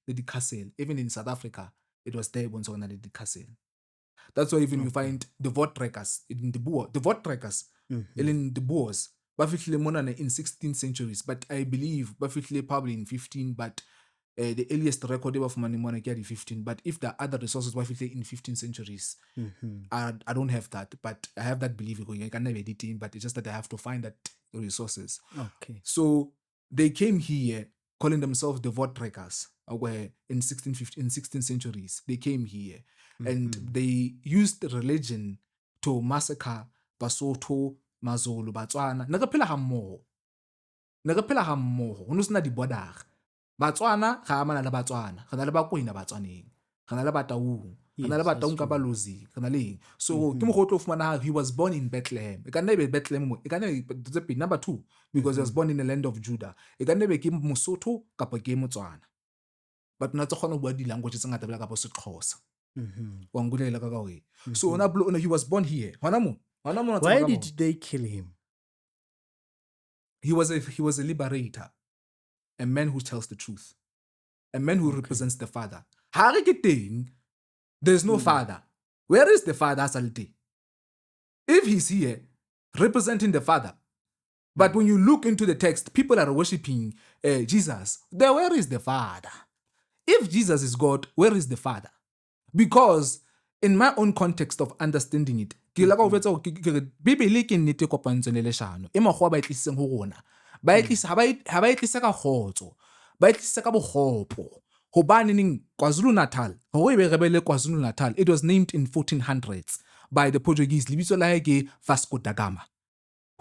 the castle. Even in South Africa, it was there in the castle. That's why even you find the vote trackers in the Boer. The vote trackers in the Boers. In 16th centuries, but I believe probably in 15, but the earliest record of monarchy in 15, but if there are other resources in 15th centuries, I don't have that, but I have that belief going. I can never edit it, but it's just that I have to find that resources. So they came here calling themselves the vote trackers. Where in 16th centuries they came here and they used religion to massacre Basotho, Mazulu, Batswana. Nagaphela ha mmoho. Ho no sena di border. Batswana ga amana le Batswana, ga na le Bakwena Batswaneng, ga na le Bataung, ga na le Bataung ka Balozi, ga na le. So ke mo go tlo fumana he was born in Bethlehem. E ka nna be Bethlehem mo, e ka nna be number 2 because he was born in the land of Judah. E ka nna be ke Mosotho kapa ke Motswana. But na tse kgona go bua di language tse ngata bela ka bo Sexhosa. Wa ngulela ka we. So he was born here. Why did they kill him? He was a liberator. A man who tells the truth. a man who represents the father. Ha re ke teng, there's no father. Where is the father Asalite? If he's here representing the father, but when you look into the text, people are worshiping Jesus. Where is the father? If Jesus is God, where is the father? Because in my own context of understanding it, ke la ka o fetsa go ke re Bibele ke nnete kopantsho le leshano e magwa ba itliseng go rona ba itlisa ha ba itlisa ka khotso ba itlisa ka bogopo hobane ning KwaZulu Natal go e be re bele KwaZulu Natal, it was named in 1400s by the Portuguese lebitso la ke Vasco da Gama,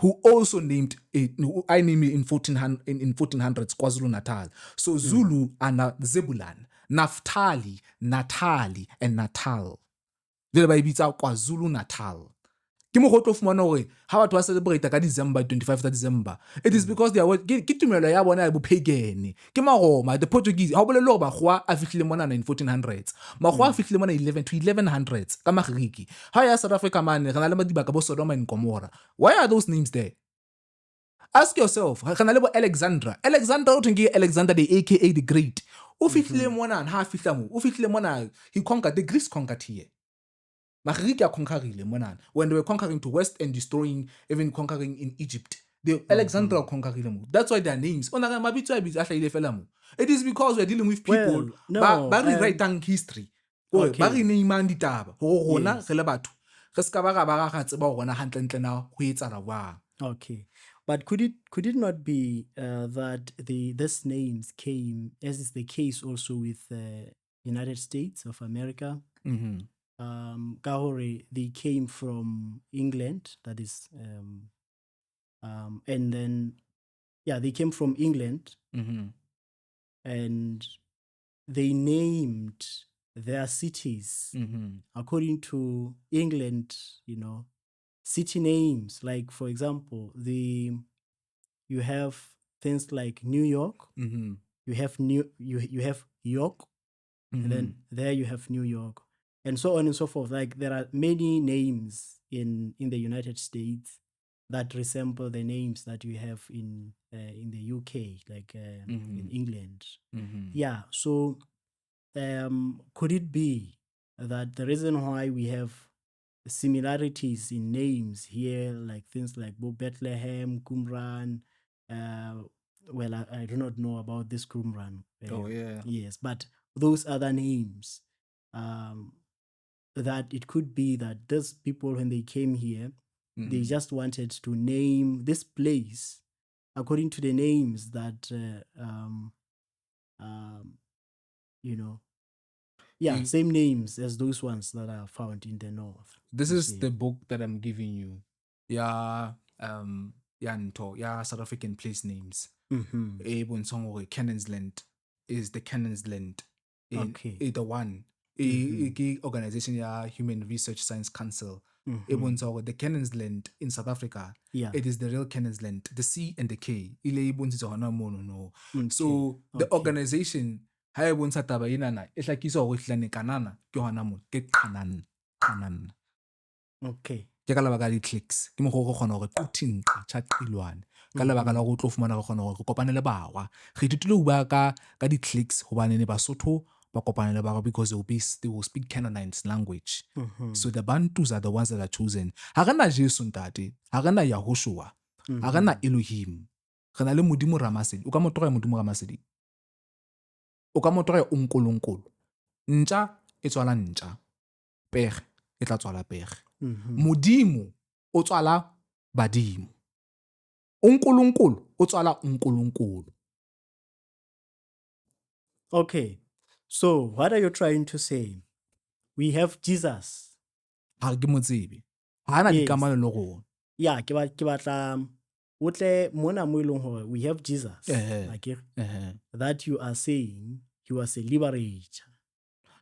who also named it, I named it in 1400s KwaZulu Natal. So Zulu and Zebulon, Naphtali, Natali, and Natal. Jwale ba ibitsa KwaZulu Natal. Ke mo go tlo fumana hore ha batho ba celebrate ka December 25 tsa December, it is because they are ke tumelo ya bona ya bo pagan. Ke maroma the Portuguese ha o bolele hore bagwa a fihlile mona in 1400s, magwa a fihlile mona 1100s ka Magiriki. Ha ya South Africa man re na le madibaka bo Sodoma and Gomorrah. Why are those names there? Ask yourself, re na le bo Alexandra o thenge Alexander the aka the Great. O fihlile mona ha fihla mo o fihlile mona, he conquered, the Greeks conquered here. Magiriki a conquering mona when they were conquering to west and destroying, even conquering in Egypt. The Alexandra conquering. That's why their names. It is because we're dealing with people ba rewriting history. Ba re name ditaba go rona re le batho re ska ba ga tseba go rona hantle ntle na go etsala bang. Okay, but could it not be that these names came, as is the case also with the United States of America? They came from England, that is, and then they came from England, and they named their cities according to England, city names. Like, for example, you have things like New York, you have you have York, and then there you have New York, and so on and so forth. Like, there are many names in the United States that resemble the names that you have in the UK, like in England. Yeah. So could it be that the reason why we have similarities in names here, like things like Bethlehem, Qumran, well, I do not know about this Qumran. Yes, but those other names, that it could be that those people, when they came here, they just wanted to name this place according to the names that same names as those ones that are found in the north. This is the book that I'm giving you. South African place names. Cannon's Land is the Cannon's Land. The one. Organization Human Research Science Council. The Cannon's Land in South Africa. It is the real Cannon's Land. The C and the K. So the organization, it's like kanana ke kanan. Okay. Ke ka lebaka di clicks ke mo go gona gore puting cha qilwane ka lebaka la go tlo fumana go gona gore go kopane le bawa re ditile go ba ka di clicks go bane ne Basotho ba kopane le bawa because they will speak Canaanite language. So the Bantus are the ones that are chosen. Ha gana Jesu ntate, ha gana Yahoshua, ha gana Elohim, re na le Modimo Ramasedi. O ka motoga Modimo Ramasedi, o ka motoga unkulunkulu. Ntja e tswala ntja, pege e tla tswala pege. Modimo o tswala badimo, unkulunkulu o tswala unkulunkulu. Okay, so what are you trying to say? We have Jesus. Ha ke mo tsebe, ha ana dikamano le rona. Yeah, ke batla utle mona mo ileng hore we have Jesus. That you are saying he was a liberator.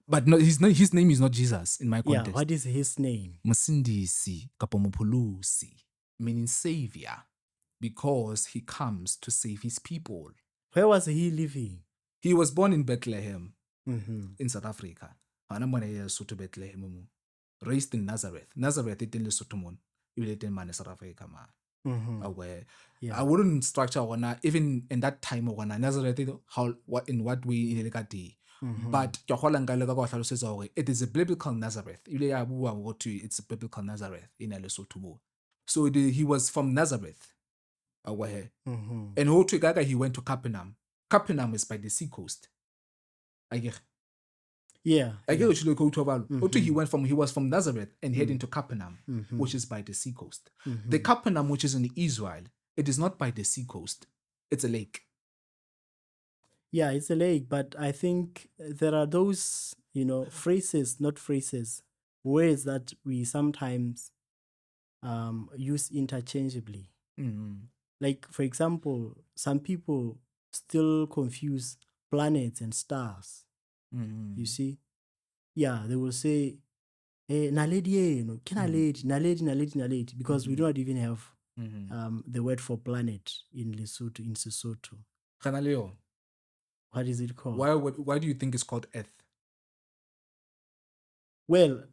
But no, his name is not Jesus in my context. Yeah, what is his name? Msindisi kapa Mopholosi, meaning savior, because he comes to save his people. Where was he living? He was born in Bethlehem, in South Africa. Bethlehem, raised in Nazareth. Nazareth is in Lesotho, South Africa. aware. Yeah. I wouldn't structure one even in that time of one Nazareth how what in what way in the day. But it is a biblical Nazareth. It's a biblical Nazareth in Lesotho. So he was from Nazareth, aware. And he went to Capernaum. Capernaum is by the sea coast. I get. Yeah. I get what you go to about. He was from Nazareth and heading to Capernaum, which is by the sea coast. The Capernaum, which is in Israel, it is not by the sea coast. It's a lake. Yeah, it's a lake, but I think there are those, phrases, not phrases, words that we sometimes use interchangeably. Like, for example, some people still confuse planets and stars. You see? Yeah, they will say, naledi, naledi, because we do not even have the word for planet in Lesotho, in Sesotho. Leo, What is it called? why do you think it's called Earth? Well,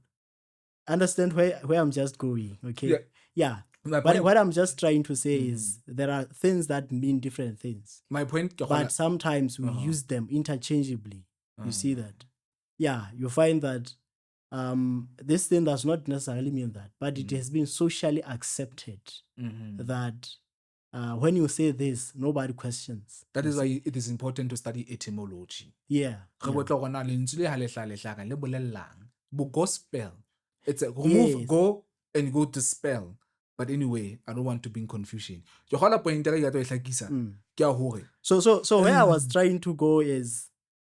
understand where I'm just going, okay? Yeah. My But point, what I'm just trying to say is there are things that mean different things. my point, But sometimes we use them interchangeably. You see that? Yeah, you find that this thing does not necessarily mean that, but it has been socially accepted that when you say this, nobody questions. that is why it is important to study etymology. Yeah. Gospel. It's a Yes. go and go to spell. But anyway, I don't want to be in confusion. So where I was trying to go is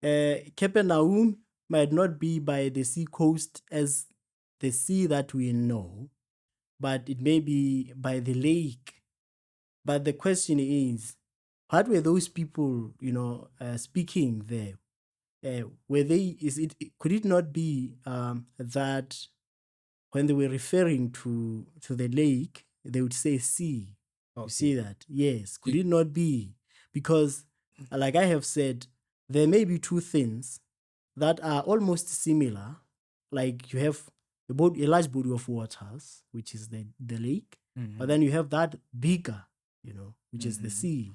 Capernaum might not be by the sea coast as the sea that we know, but it may be by the lake. But the question is, what were those people, speaking there? Could it not be that when they were referring to the lake, they would say sea? You see that? Yes. Could it not be? Because, like I have said, there may be two things that are almost similar. Like you have a large body of waters, which is the lake, but then you have that bigger, which is the sea.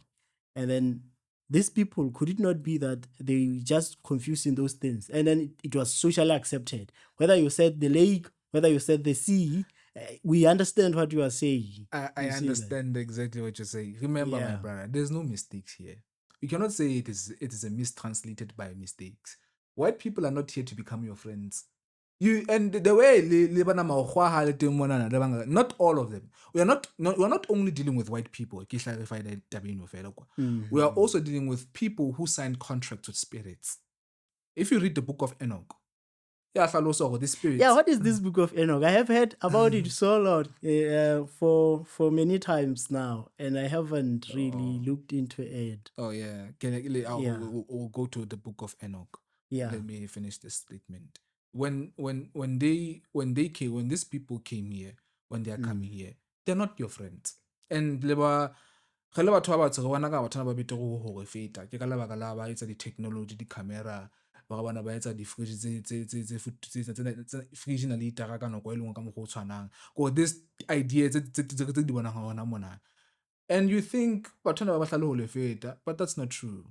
And then these people, could it not be that they just confusing those things? And then it was socially accepted. Whether you said the lake, whether you said the sea, we understand what you are saying. I understand exactly what you're saying. Remember, my brother, there's no mistakes here. You cannot say it is a mistranslated by mistakes. White people are not here to become your friends. You and the way not all of them. We are not only dealing with white people. We are also dealing with people who signed contracts with spirits. If you read the book of Enoch, the spirits. Yeah, what is this book of Enoch? I have heard about it so long for many times now, and I haven't really looked into it. Oh yeah, we'll go to the book of Enoch. Yeah. Let me finish this statement. When these people came here, when they are coming here, they're not your friends. And technology, the camera, ba bana ba etsa di-fridge fridge na le itara ka nako e lengwe ka mokgwa o tshwanang ko this idea tse di bonang gona mona, and you think batho ba batla le ho le feta, but that's not true.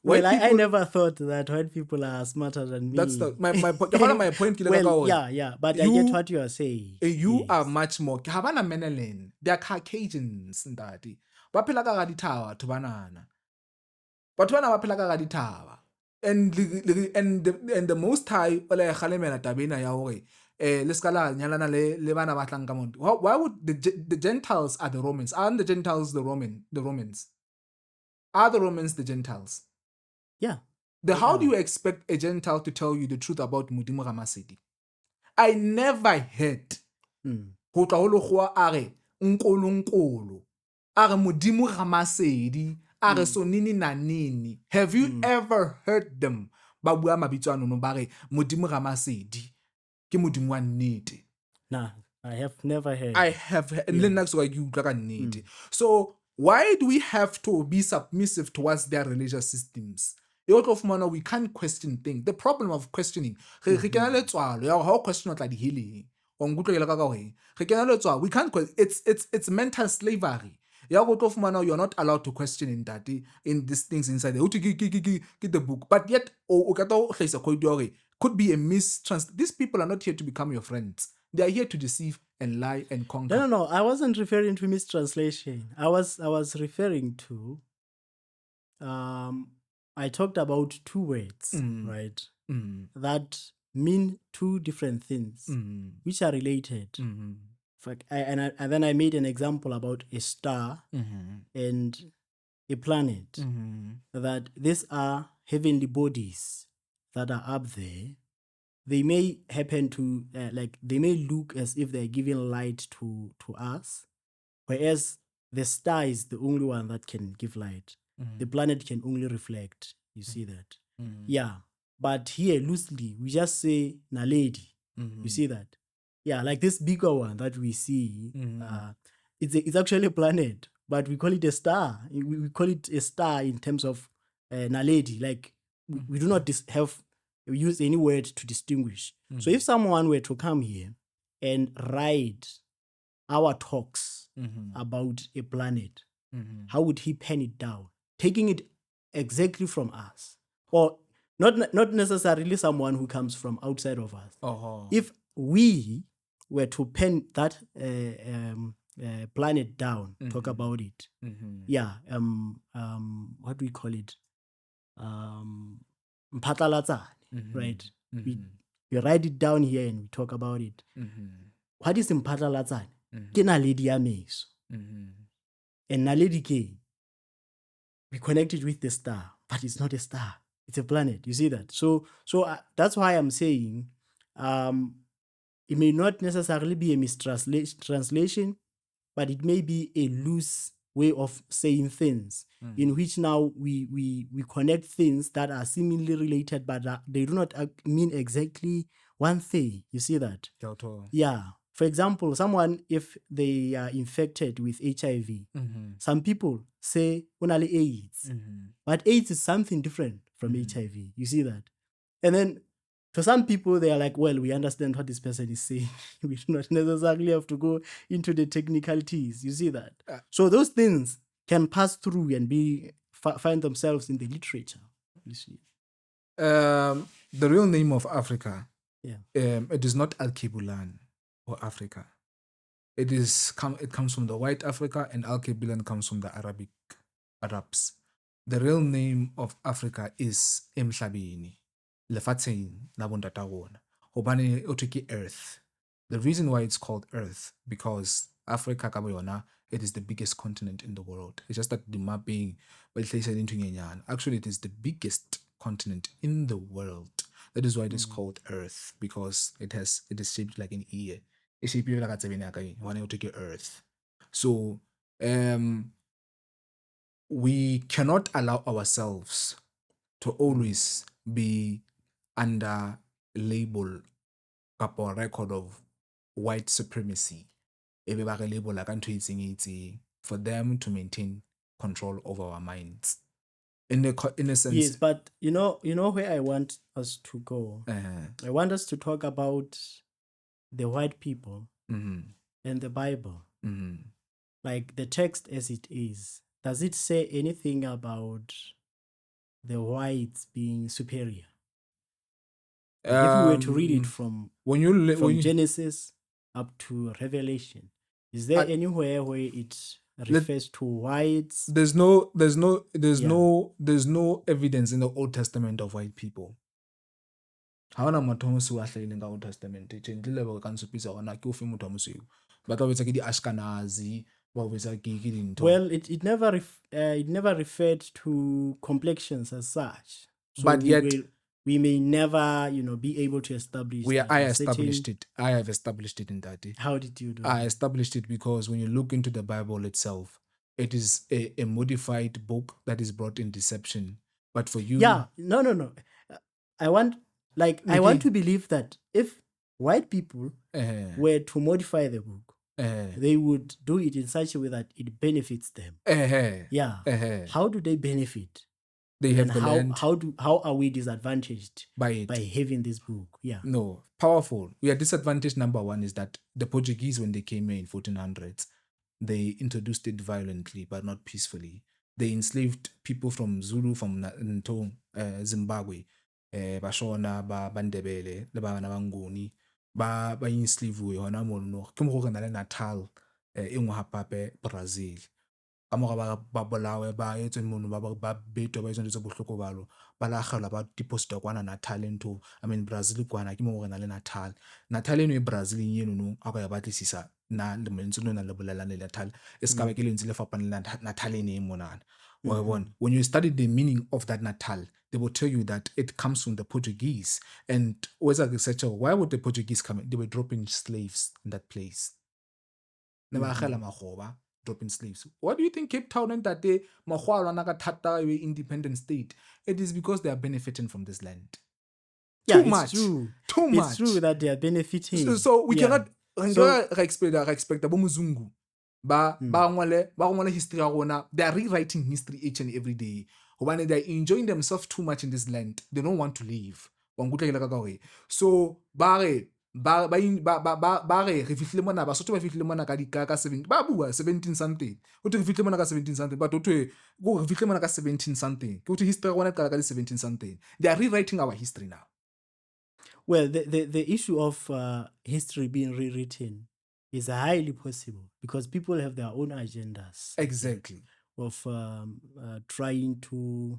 Well, I never thought that white people are smarter than me. That's my point. Well, yeah, but I get what you are saying. You are much more. Habana Menelen, they are Caucasians, ndati. Ba phela ka ga dithawa to banana. Batho bana ba phela ka ga dithawa. And the most high ole khalemela tabena ya hore le skala nyalana le bana ba tlang ka mont. Why would the Gentiles are the Romans? Aren't the Gentiles the Romans? Are the Romans the Gentiles? Yeah. How do you expect a Gentile to tell you the truth about Modimo Ramasedi? I never heard ho tla ho lekgowa a re nkolonkolo a re Modimo Ramasedi a re sonini na nini. Have you ever heard them ba bua mabitso ano ba re Modimo Ramasedi ke modimo wa nnete? Nah, I have never heard. I have heard. So why do we have to be submissive towards their religious systems? We can't question things. The problem of questioning, how question what like healing? We can't it's mental slavery. You're not allowed to question in these things inside there. Get the book. But yet, could be a these people are not here to become your friends. They are here to deceive and lie and conquer. No. I wasn't referring to mistranslation. I was referring to. I talked about two words, right? That mean two different things, which are related. And then I made an example about a star and a planet. That these are heavenly bodies that are up there. They may happen to they may look as if they're giving light to us, whereas the star is the only one that can give light. The planet can only reflect. You see that? Yeah. But here, loosely, we just say Naledi. You see that? Yeah, like this bigger one that we see. It's actually a planet, but we call it a star. We call it a star in terms of Naledi. Like, we do not use any word to distinguish. So if someone were to come here and write our talks about a planet, how would he pen it down? Taking it exactly from us, or not necessarily someone who comes from outside of us. If we were to pen that planet down, talk about it, what do we call it? Mphatlalatsane, right? We write it down here and we talk about it. What is Mphatlalatsane? Ke naledi ya meso. And naledi ke, we connect it with the star, but it's not a star. It's a planet. You see that? So that's why I'm saying it may not necessarily be a mistranslation, but it may be a loose way of saying things in which now we connect things that are seemingly related, but they do not mean exactly one thing. You see that? Yeah. For example, someone, if they are infected with HIV, some people say only AIDS, but AIDS is something different from HIV. You see that? And then for some people, they are like, well, we understand what this person is saying. We do not necessarily have to go into the technicalities. You see that? So those things can pass through and find themselves in the literature. You see? The real name of Africa, it is not Al-Kebulan or Africa. It comes from the white Africa, and Al-Kebulan comes from the Arabs. The real name of Africa is Emhlabeni. Lefatsheng la bontata rona. Hobane o thwe ke Earth. The reason why it's called Earth, because Africa ka boyona, it is the biggest continent in the world. It's just that the mapping, actually it is the biggest continent in the world. That is why it is called Earth, because it is shaped like an ear. It's shaped like a Earth. So we cannot allow ourselves to always be under label or record of white supremacy. For them to maintain control over our minds. In a sense. Yes, but you know where I want us to go. I want us to talk about the white people and the Bible. Like the text as it is. Does it say anything about the whites being superior? If we were to read it from Genesis up to Revelation, is there anywhere where it refers to whites? There's no evidence in the Old Testament of white people. How na motho a hlahileng in the Old Testament? But obviously the Ashkenazi. Well, it never referred to complexions as such. So but yet we may never, be able to establish. I established it. I have established it in that. How did you do I established it because when you look into the Bible itself, it is a modified book that is brought in deception. But for you, no. I want to believe that if white people were to modify the book, they would do it in such a way that it benefits them. How do they benefit? They then have the land how are we disadvantaged by it. by having this book? Yeah. No, powerful. We are disadvantaged. Number one is that the Portuguese, when they came here in 1400s, they introduced it violently, but not peacefully. They enslaved people from Zulu, from Zimbabwe, Bashona, Bandebele, le ba bana ba Nguni, ba enslaved hona mono. Ke mo go na le Natal, e nngwe hape Brazil. Ka moga ba bolawe ba etswe mono ba betwa ba etswe bohloko balo ba la gela ba deposita kwana Natal into Brazil kwana ke mo go na le Natal eno e Brazil eno no a go ya batlisisa na le mentse lona le bolelane le Natal e ska ba ke lentse le fapane le Natal ene e monana wa bona when you study the meaning of that Natal they will tell you that it comes from the Portuguese and as a researcher why would the Portuguese come they were dropping slaves in that place ne ba gela magoba dropping slaves. What do you think Cape Town and that day independent state? It is because they are benefiting from this land. Yeah, Too much. True. Too much. It's true that they are benefiting. So we cannot expect Muzungu. Ba ngwale history ya rona. They are rewriting history each and every day. When they are enjoying themselves too much in this land, they don't want to leave. So ba re fihlile mona ba sotho ba fihlile mona ka 7 ba bua 17 something o re fihlile mona ka 17 something but o re fihlile mona ka 17 something ke history rona ka 17 something. They are rewriting our history now. Well, the issue of history being rewritten is highly possible because people have their own agendas. Exactly. Of trying to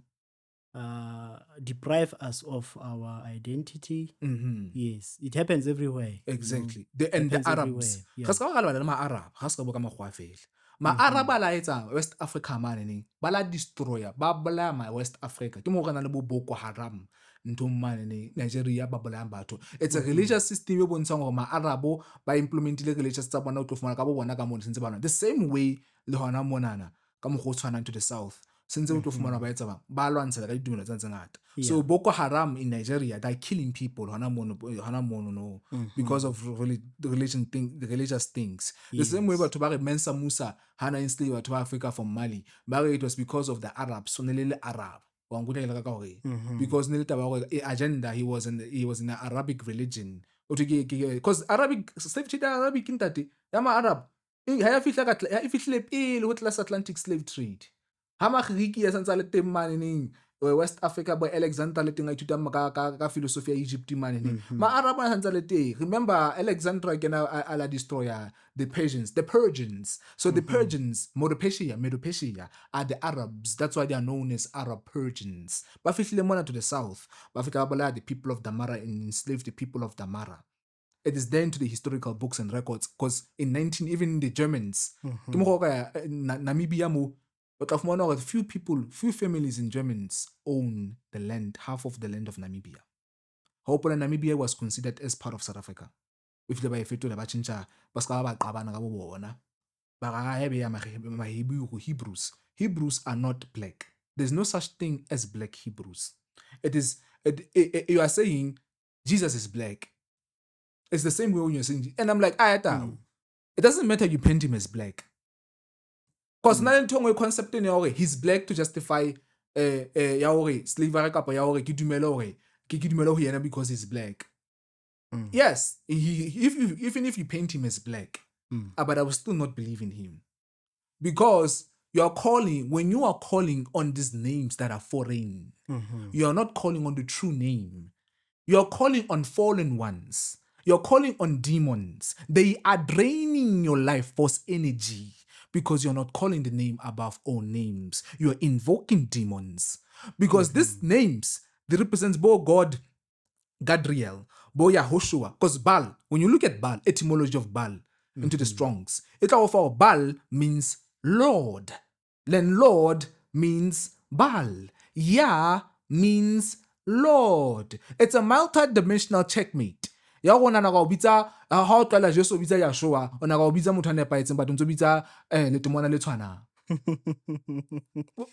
deprive us of our identity. Yes, it happens everywhere. Exactly. And the Arabs. Ma-Arab ba la etsa West Africa mane ba la destroyer ba bolaya ma West Africa ke mo gana le bo Boko Haram ntho mane Nigeria ba bolaya batho. It's a religious system e bontshang gore ma-Arabo ba implementile religious tsa bona o tlo fumana ka bo bona ka mona sentse bana the same way le hona monana ka mo go tshwana to the south since o tlo fumana ba etsa ba lwantsha ka ditumelo tsa ngata. So Boko Haram in Nigeria they're killing people hona mono no because of the religious things. The same way batho ba re Mensa Musa hana enslave batho ba Africa from Mali ba re it was because of the Arabs so ne le Arab wa ngutela ka gore because ne le taba gore agenda he was in the Arabic religion because Arabic slave trade Arabic intate ya ma Arab ha ya fihla ka ya fihlile pele ho transatlantic slave trade ha magriki ya santsa le teng mane West Africa by Alexander le teng a ithuta ka philosophy ya Egypt mane ma Arab a santsa le teng. Remember Alexander again a destroyer the Persians. So the Persians Medo-Persia are the Arabs. That's why they are known as Arab Persians. Ba fihlile mona to the south ba fika ba the people of Damara and enslaved the people of Damara. It is there into the historical books and records because in even the Germans Namibia mo few families in Germans own the land, half of the land of Namibia. However, Namibia was considered as part of South Africa. If they fetola ba chincha ba ska ba qabana ka bo bona ba ga hebe ya Hebrews. Hebrews are not black. There's no such thing as black Hebrews. You are saying Jesus is black. It's the same way when you're saying, and I'm like, it doesn't matter you paint him as black. Because now in concept in he's black to justify slavery kapa ya hore ke dumelo ho yena because he's black. Yes, even if you paint him as black, but I will still not believe in him. Because when you are calling on these names that are foreign, you are not calling on the true name. You are calling on fallen ones. You're calling on demons. They are draining your life force energy because you're not calling the name above all names. You're invoking demons. Because these names, they represent both God, Gadriel, both Yahushua. Because Baal, when you look at Baal, etymology of Baal into the Strongs, it of Baal means Lord. Then Lord means Baal. Yah means Lord. It's a multi-dimensional checkmate. Ya gona na go bitsa ha o tlala Jesu bitsa Yahshua ona go bitsa motho ne paetseng but ntse bitsa le temona le tshwana.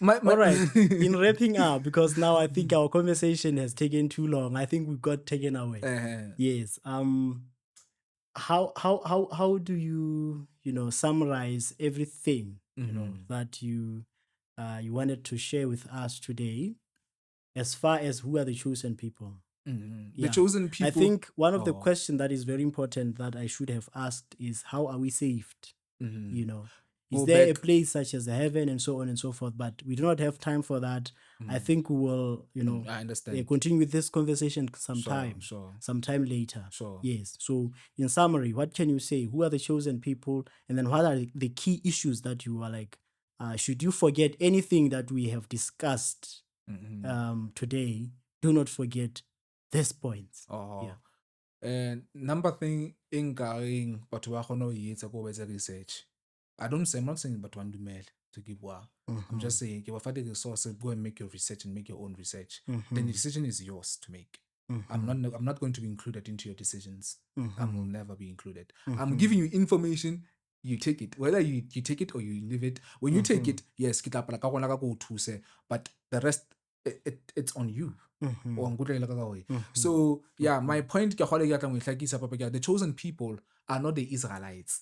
All right, in wrapping up because now I think our conversation has taken too long. I think we got taken away. Yes. How do you summarize everything that you wanted to share with us today? as far as who are the chosen people. The chosen people. I think one of the questions that is very important that I should have asked is, how are we saved? You know, is there a place such as heaven and so on and so forth? But we do not have time for that. I think we will, I understand. continue with this conversation sometime later. Sure. Yes. So in summary, what can you say? Who are the chosen people? And then what are the key issues that you are like, should you forget anything that we have discussed today, do not forget these points. And number thing in going, but we are going to go with research. I'm not saying but one dumel to give one. I'm just saying give a the resource, go and make your research and make your own research. Then the decision is yours to make. I'm not going to be included into your decisions. I will never be included. I'm giving you information. You take it, whether you take it or you leave it. When you take it, yes, but the rest, it's on you. So yeah, my point, the chosen people are not the Israelites.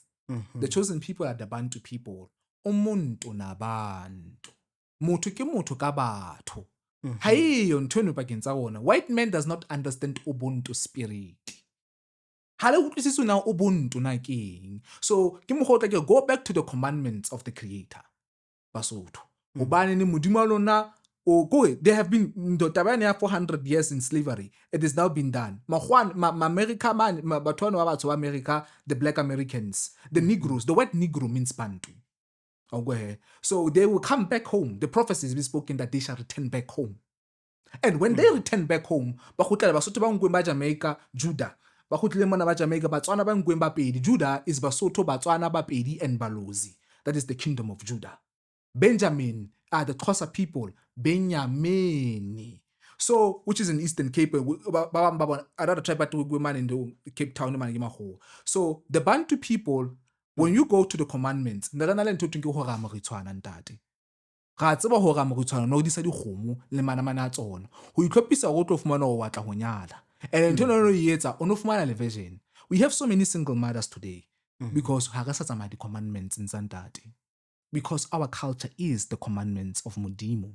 The chosen people are the Bantu people. Umuntu nabantu. Mutu ke mutu ka batho. Hayo ntho eno pakeng tsa bona. White man does not understand Ubuntu spirit. Hale utlwisiswe na Ubuntu na keng. So ke mogotla ke go back to the commandments of the creator. Basotho. Hobane ni modimo lona they have been 400 years in slavery. It has now been done. America, America, the black Americans, the Negroes, the white Negro means Bantu. So they will come back home. The prophecies be spoken that they shall return back home. And when they return back home, Jamaica, Judah. Judah is Basotho, Batswana, Bapedi, and Balozi. That is the kingdom of Judah. Benjamin are the Xhosa people. Benjamin. So, which is in Eastern Cape. Another tribe women in Cape Town. So, the Bantu people, when you go to the commandments, and we have so many single mothers today because the commandments in Zandati. Because our culture is the commandments of Modimo.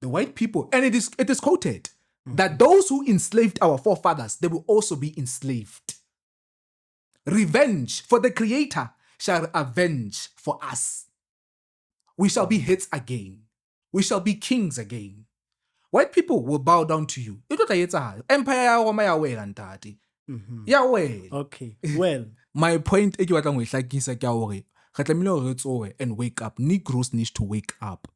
The white people, and it is quoted that those who enslaved our forefathers, they will also be enslaved. Revenge for the Creator shall avenge for us. We shall be heads again. We shall be kings again. White people will bow down to you. Empire Okay, well. My point is and wake up. Negroes need to wake up.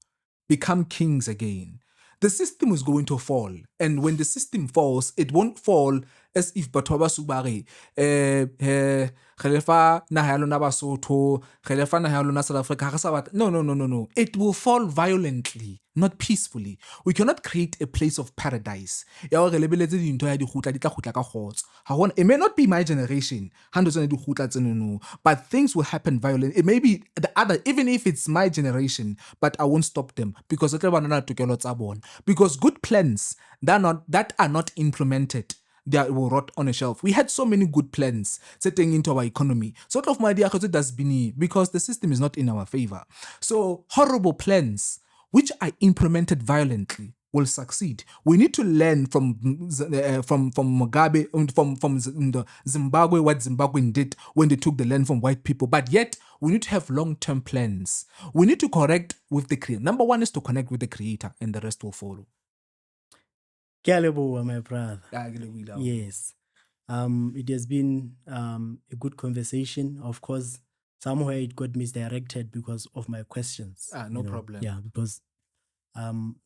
Become kings again. The system is going to fall. And when the system falls, it won't fall as if Batwa Subari, Khalifa Nahalo Basotho, Khalifa Nahalo South Africa. No. It will fall violently, not peacefully. We cannot create a place of paradise. It may not be my generation, but things will happen violently. It may be the other, even if it's my generation, but I won't stop them because good plans that are not implemented, they will rot on a shelf. We had so many good plans setting into our economy. Sort of my idea does be because the system is not in our favor. So horrible plans which are implemented violently will succeed. We need to learn from Mugabe, from Zimbabwe, what Zimbabwe did when they took the land from white people. But yet, we need to have long-term plans. We need to connect with the Creator. Number one is to connect with the Creator, and the rest will follow. Kalebo, my brother. Yes. It has been a good conversation. Of course, somewhere it got misdirected because of my questions. No problem. Yeah, because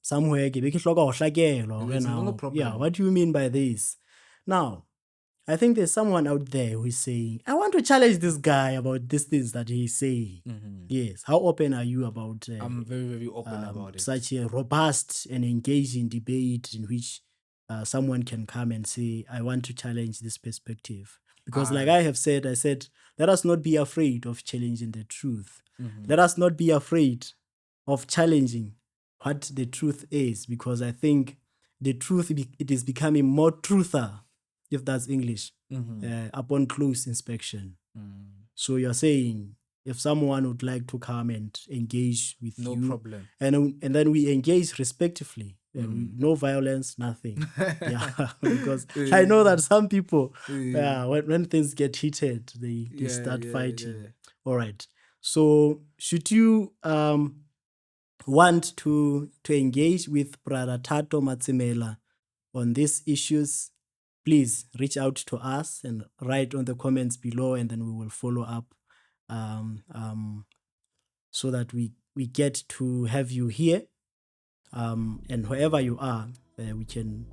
somewhere no problem. Yeah, what do you mean by this? Now, I think there's someone out there who is saying, I want to challenge this guy about these things that he's saying. Yes. How open are you about I'm very, very open about it. Such a robust and engaging debate in which someone can come and say, I want to challenge this perspective. Because like I said, let us not be afraid of challenging the truth. Let us not be afraid of challenging what the truth is, because I think the truth, it is becoming more truther, if that's English, upon close inspection. So you're saying if someone would like to come and engage with No you, problem. and then we engage respectively, no violence, nothing. Yeah, because I know that some people, when things get heated, they start fighting. All right. So should you want to engage with Brother Thato Matsemela on these issues, please reach out to us and write on the comments below, and then we will follow up so that we get to have you here. And wherever you are, we can,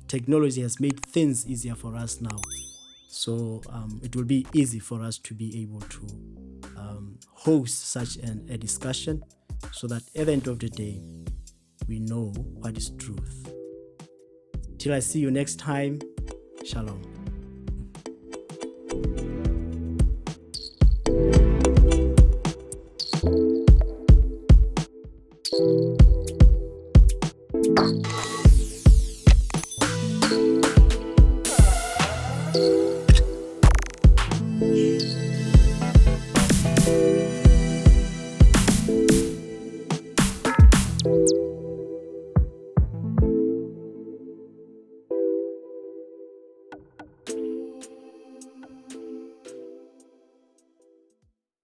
technology has made things easier for us now. So it will be easy for us to be able to host such a discussion, so that at the end of the day, we know what is truth. Till I see you next time, shalom.